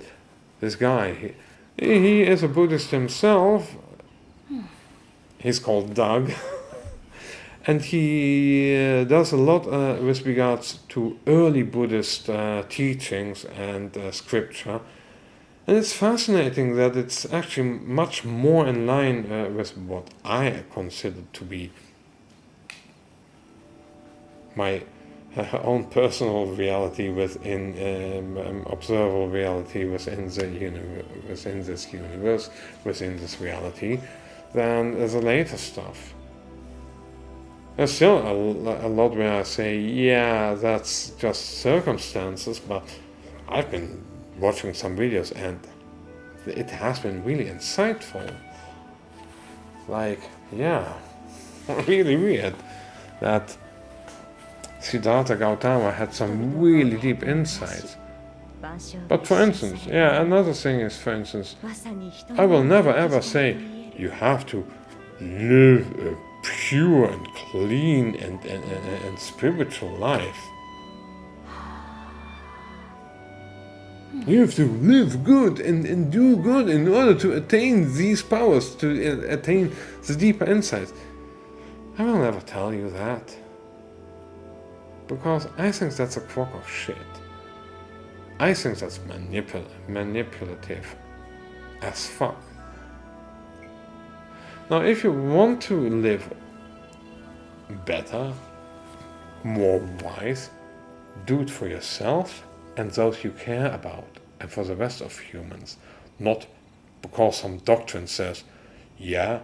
this guy, he is a Buddhist himself. He's called Doug. And he does a lot with regards to early Buddhist teachings and scripture. And it's fascinating that it's actually much more in line with what I consider to be my own personal reality within observable reality within the universe, within this universe, within this reality, than the later stuff. There's still a lot where I say, yeah, that's just circumstances, but I've been watching some videos and it has been really insightful. Like, yeah, really weird that Siddhartha Gautama had some really deep insights. But for instance, yeah, another thing is, for instance, I will never ever say you have to live a pure and clean and spiritual life. You have to live good and do good in order to attain these powers, to attain the deeper insights. I will never tell you that. Because I think that's a crock of shit. I think that's manipulative as fuck. Now, if you want to live better, more wise, do it for yourself and those you care about, and for the rest of humans. Not because some doctrine says, yeah,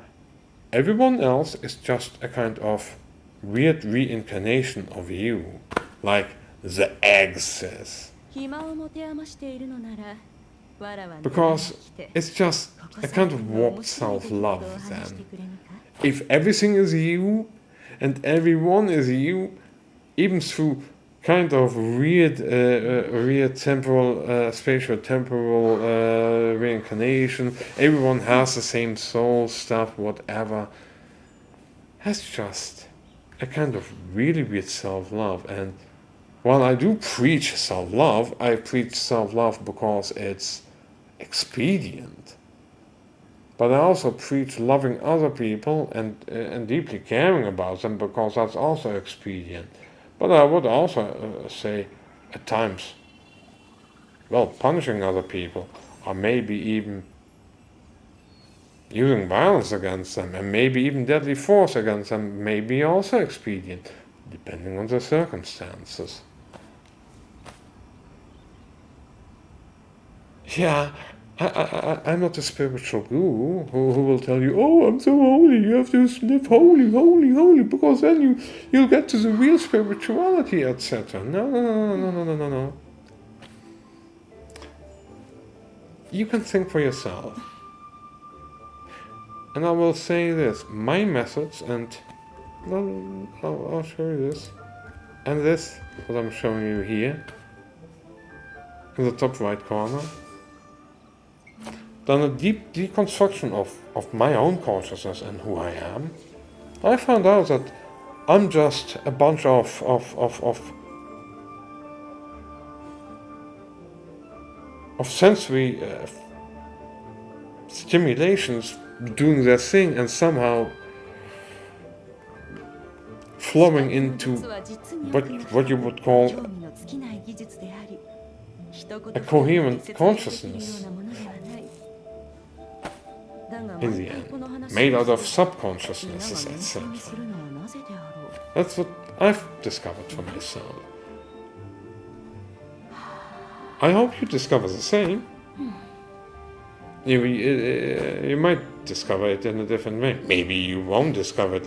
everyone else is just a kind of weird reincarnation of you, like the egg says. Because it's just a kind of warped self-love then. If everything is you, and everyone is you, even through kind of weird temporal, spatial temporal reincarnation, everyone has the same soul stuff, whatever. That's just a kind of really weird self-love. And while I do preach self-love, I preach self-love because it's expedient. But I also preach loving other people and deeply caring about them because that's also expedient. But I would also say, at times, well, punishing other people, or maybe even using violence against them, and maybe even deadly force against them, may be also expedient, depending on the circumstances. Yeah, I'm not a spiritual guru who will tell you, oh, I'm so holy, you have to live holy, because then you'll get to the real spirituality, etc. No. You can think for yourself. And I will say this, my methods, and I'll show you this, and this, what I'm showing you here, in the top right corner, done a deep deconstruction of my own consciousness and who I am. I found out that I'm just a bunch of sensory stimulations doing their thing and somehow flowing into what you would call a coherent consciousness in the end, made out of subconsciousnesses, etc. That's what I've discovered for myself. I hope you discover the same. You might discover it in a different way. Maybe you won't discover it.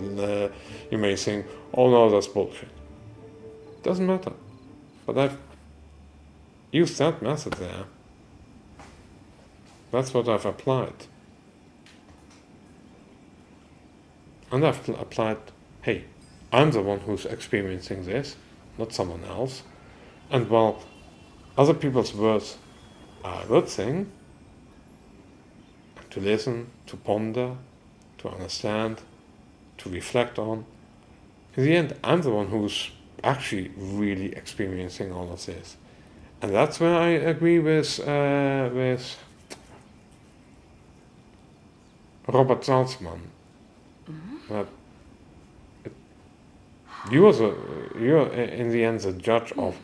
You may think, oh no, that's bullshit. Doesn't matter. But I've used that method there. That's what I've applied. And I've applied, hey, I'm the one who's experiencing this, not someone else. And while other people's words are a good thing, to listen, to ponder, to understand, to reflect on, in the end, I'm the one who's actually really experiencing all of this. And that's where I agree with Robert Saltzman. That you're in the end the judge of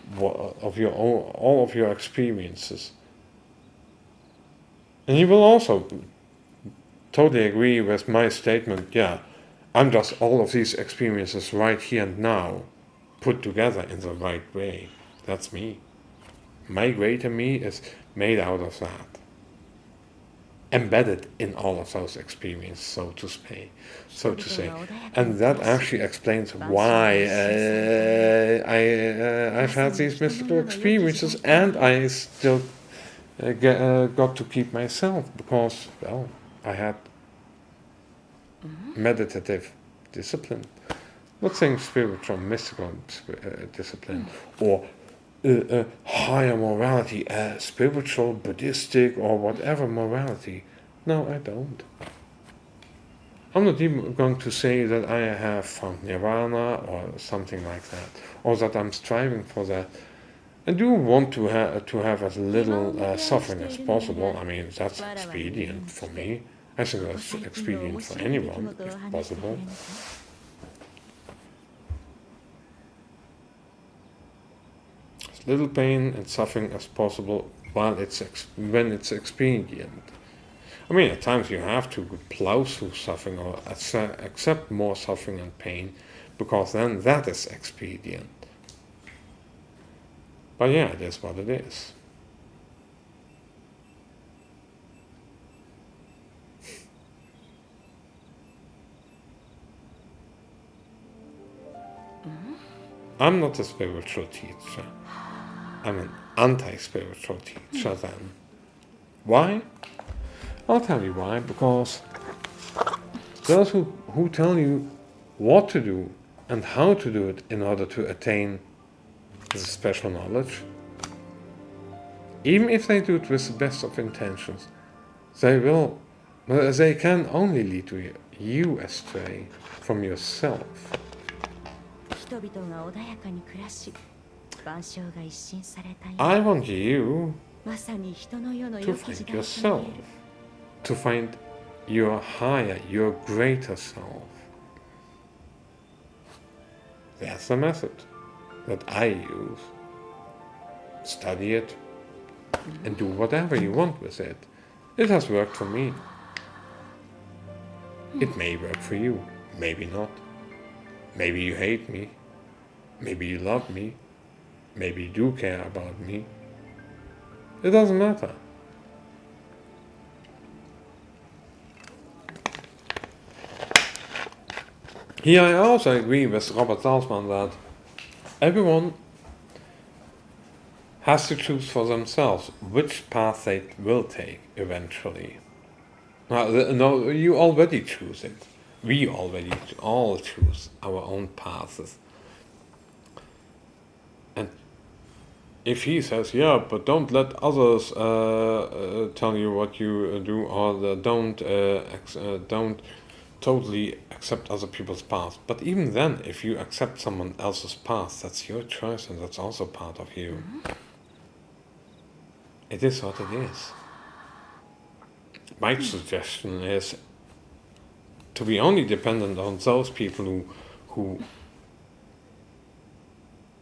your own, all of your experiences, and you will also totally agree with my statement. Yeah, I'm just all of these experiences right here and now, put together in the right way. That's me. My greater me is made out of that. Embedded in all of those experiences, so to say, and that actually explains why I've had these mystical experiences, and I still got to keep myself because, well, I had meditative discipline, not saying spiritual, mystical discipline, or higher morality, spiritual, Buddhistic, or whatever morality. No, I don't. I'm not even going to say that I have found nirvana or something like that, or that I'm striving for that. I do want to have as little suffering as possible. I mean, that's expedient for me. I think that's expedient for anyone, if possible. As little pain and suffering as possible when it's expedient. I mean, at times you have to plow through suffering or accept more suffering and pain, because then that is expedient. But yeah, it is what it is. I'm not a spiritual teacher. I'm an anti-spiritual teacher then. Why? I'll tell you why. Because those who tell you what to do and how to do it in order to attain the special knowledge, even if they do it with the best of intentions, they can only lead to you astray from yourself. 人々が穏やかに暮らし、万象が一新された今、 I want you まさに人の世の to 良き find 時代と yourself, 言える。 to find your higher, your greater self. That's the method that I use. Study it and do whatever you want with it. It has worked for me. It may work for you, maybe not. Maybe you hate me. Maybe you love me. Maybe you do care about me. It doesn't matter. Here I also agree with Robert Salzman that everyone has to choose for themselves which path they will take eventually. No, you already choose it. We already all choose our own paths. And if he says, yeah, but don't let others tell you what you do, or don't totally accept other people's paths. But even then, if you accept someone else's path, that's your choice and that's also part of you. It is what it is. My suggestion is to be only dependent on those people who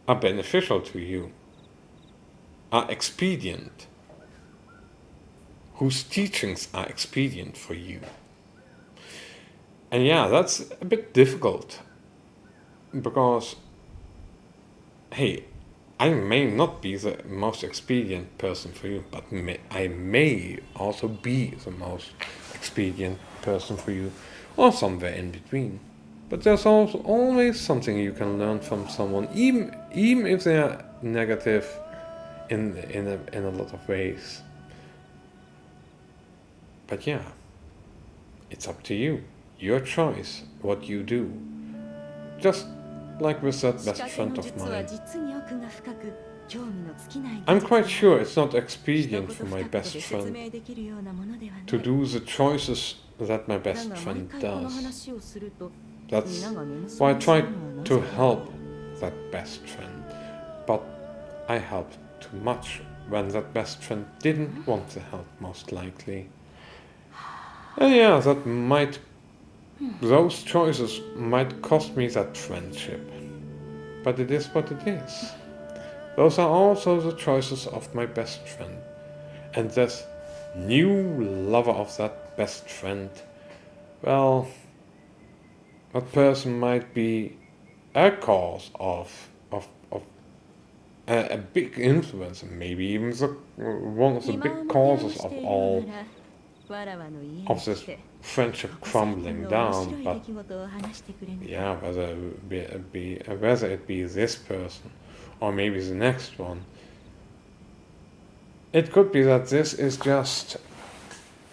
are beneficial to you, are expedient, whose teachings are expedient for you. And yeah, that's a bit difficult, because, hey, I may not be the most expedient person for you, but I may also be the most expedient person for you, or somewhere in between. But there's also always something you can learn from someone, even if they are negative in a lot of ways. But yeah, it's up to you. Your choice, what you do. Just like with that best friend of mine. I'm quite sure it's not expedient for my best friend to do the choices that my best friend does. That's why I tried to help that best friend. But I helped too much when that best friend didn't want the help, most likely. And yeah, those choices might cost me that friendship. But it is what it is. Those are also the choices of my best friend. And this new lover of that best friend, well, that person might be a cause of a big influence, and maybe even one of the big causes of all of this friendship crumbling down. But yeah, whether it be this person or maybe the next one, it could be that this is just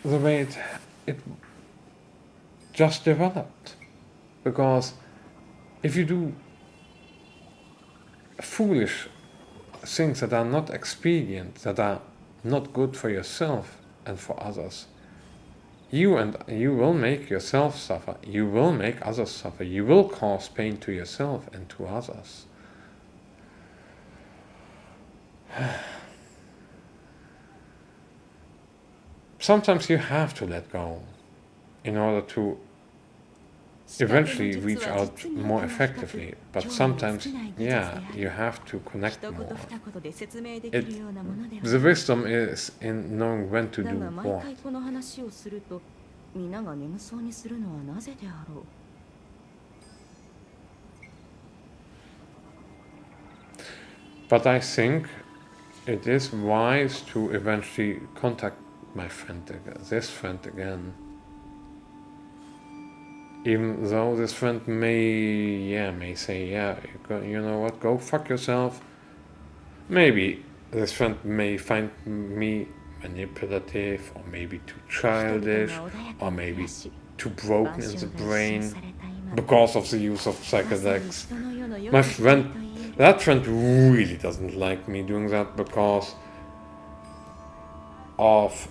the way it just developed. Because if you do foolish things that are not expedient, that are not good for yourself and for others, you will make yourself suffer, you will make others suffer, you will cause pain to yourself and to others. Sometimes you have to let go in order to eventually reach out more effectively, but sometimes, yeah, you have to connect more. The wisdom is in knowing when to do what. But I think it is wise to eventually contact my friend, this friend again. Even though this friend may say, yeah, you know what, go fuck yourself. Maybe this friend may find me manipulative, or maybe too childish, or maybe too broken in the brain because of the use of psychedelics. That friend really doesn't like me doing that because of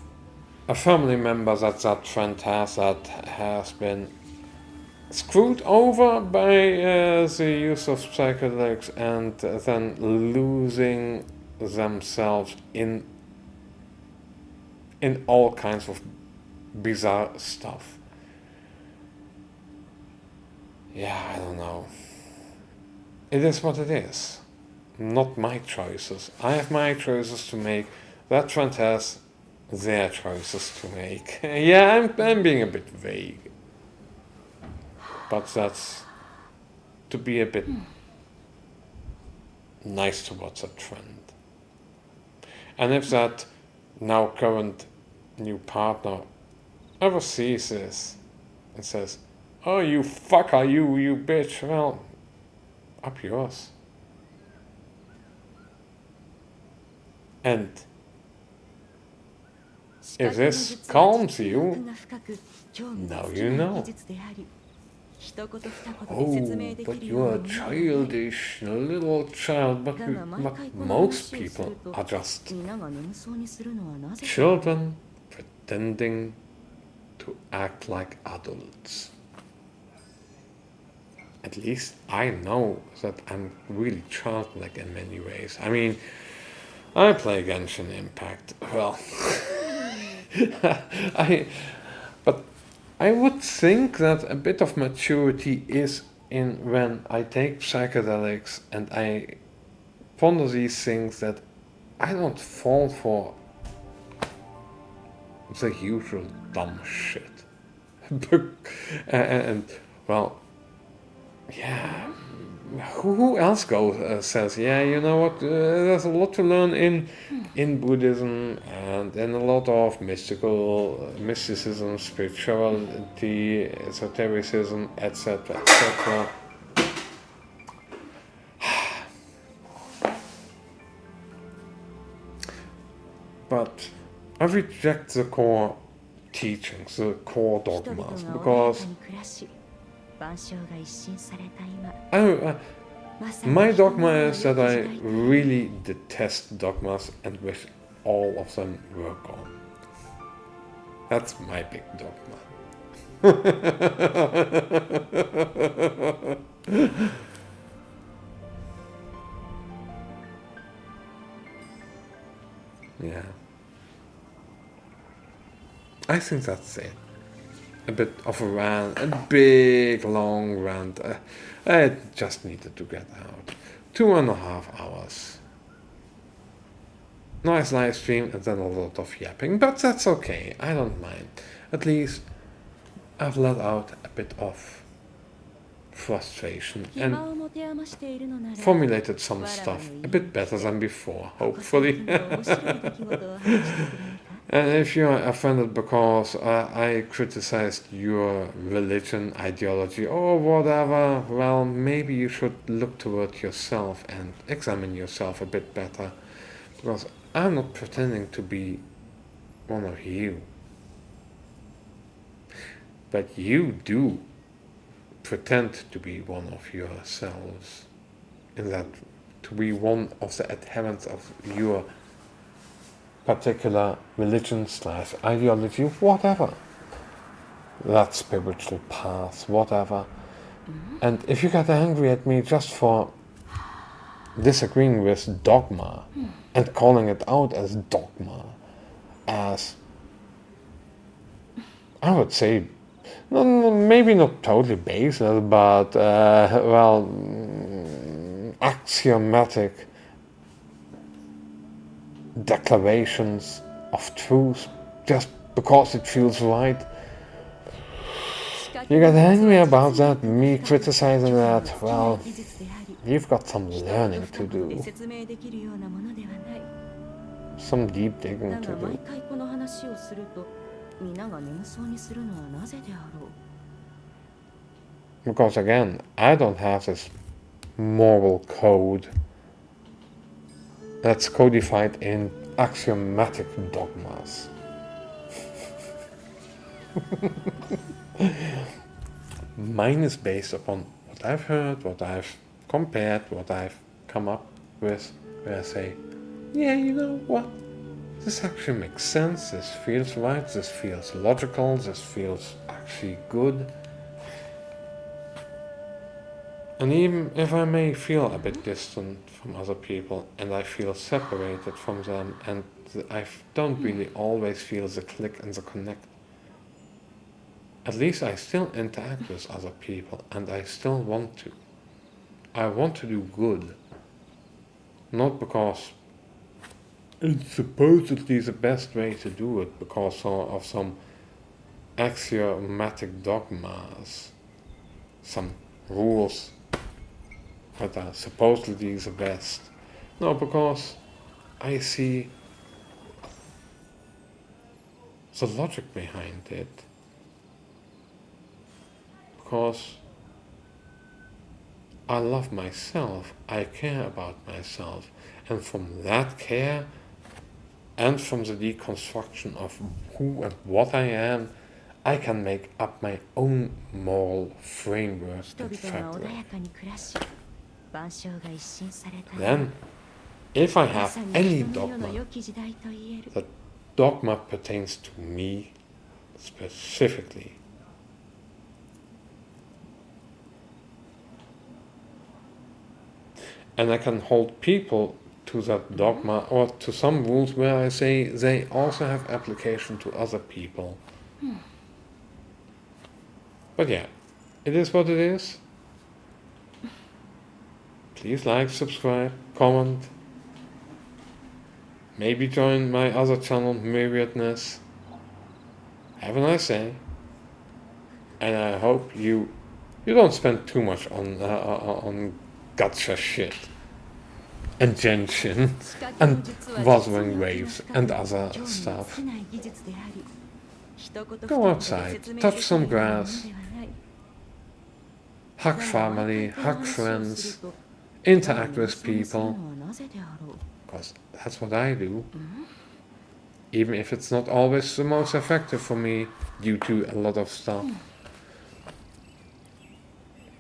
a family member that friend has that has been screwed over by the use of psychedelics and then losing themselves in all kinds of bizarre stuff. Yeah, I don't know. It is what it is. Not my choices. I have my choices to make. That friend has their choices to make. Yeah, I'm being a bit vague. But that's to be a bit nice towards that friend. And if that now current new partner ever sees this and says, oh, you fucker, you bitch, well, up yours. And if this calms you, now you know. Oh, but you're childish, a little child, but most people are just children pretending to act like adults. At least I know that I'm really childlike in many ways. I mean, I play Genshin Impact. Well, I would think that a bit of maturity is in when I take psychedelics and I ponder these things, that I don't fall for the usual dumb shit. and well, yeah, who else says, yeah, you know what, there's a lot to learn in Buddhism and in a lot of mysticism, spirituality, esotericism, etc., etc. But I reject the core teachings, the core dogmas, because my dogma is that I really detest dogmas and wish all of them were gone. That's my big dogma. Yeah. I think that's it. A bit of a rant, a big long rant. I just needed to get out. 2.5 hours. Nice live stream and then a lot of yapping, but that's okay, I don't mind. At least I've let out a bit of frustration and formulated some stuff a bit better than before, hopefully. And if you're offended because I criticized your religion, ideology, or whatever, well, maybe you should look toward yourself and examine yourself a bit better. Because I'm not pretending to be one of you. But you do pretend to be one of yourselves in that to be one of the adherents of your particular religion / ideology, whatever. That spiritual path, whatever. And if you get angry at me just for disagreeing with dogma and calling it out as dogma, as I would say, maybe not totally baseless, but axiomatic declarations of truth just because it feels right. You get angry about that, me criticizing that, well, you've got some learning to do, some deep digging to do. Because again, I don't have this moral code that's codified in axiomatic dogmas. Mine is based upon what I've heard, what I've compared, what I've come up with, where I say, yeah, you know what? This actually makes sense, this feels right, this feels logical, this feels actually good. And even if I may feel a bit distant from other people, and I feel separated from them, and I don't really always feel the click and the connect, at least I still interact with other people, and I still want to. I want to do good. Not because it's supposedly the best way to do it, because of some axiomatic dogmas, some rules that are supposedly the best. No, because I see the logic behind it. Because I love myself, I care about myself, and from that care and from the deconstruction of who and what I am, I can make up my own moral framework and fabric. Then, if I have any dogma, that dogma pertains to me specifically. And I can hold people to that dogma or to some rules where I say they also have application to other people. But yeah, it is what it is. Please like, subscribe, comment. Maybe join my other channel, Myriadness. Have a nice day. And I hope you don't spend too much on gacha shit and Genshin and Wuthering Waves and other stuff. Go outside, touch some grass, hug family, hug friends, interact with people, because that's what I do, even if it's not always the most effective for me due to a lot of stuff.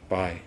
Bye.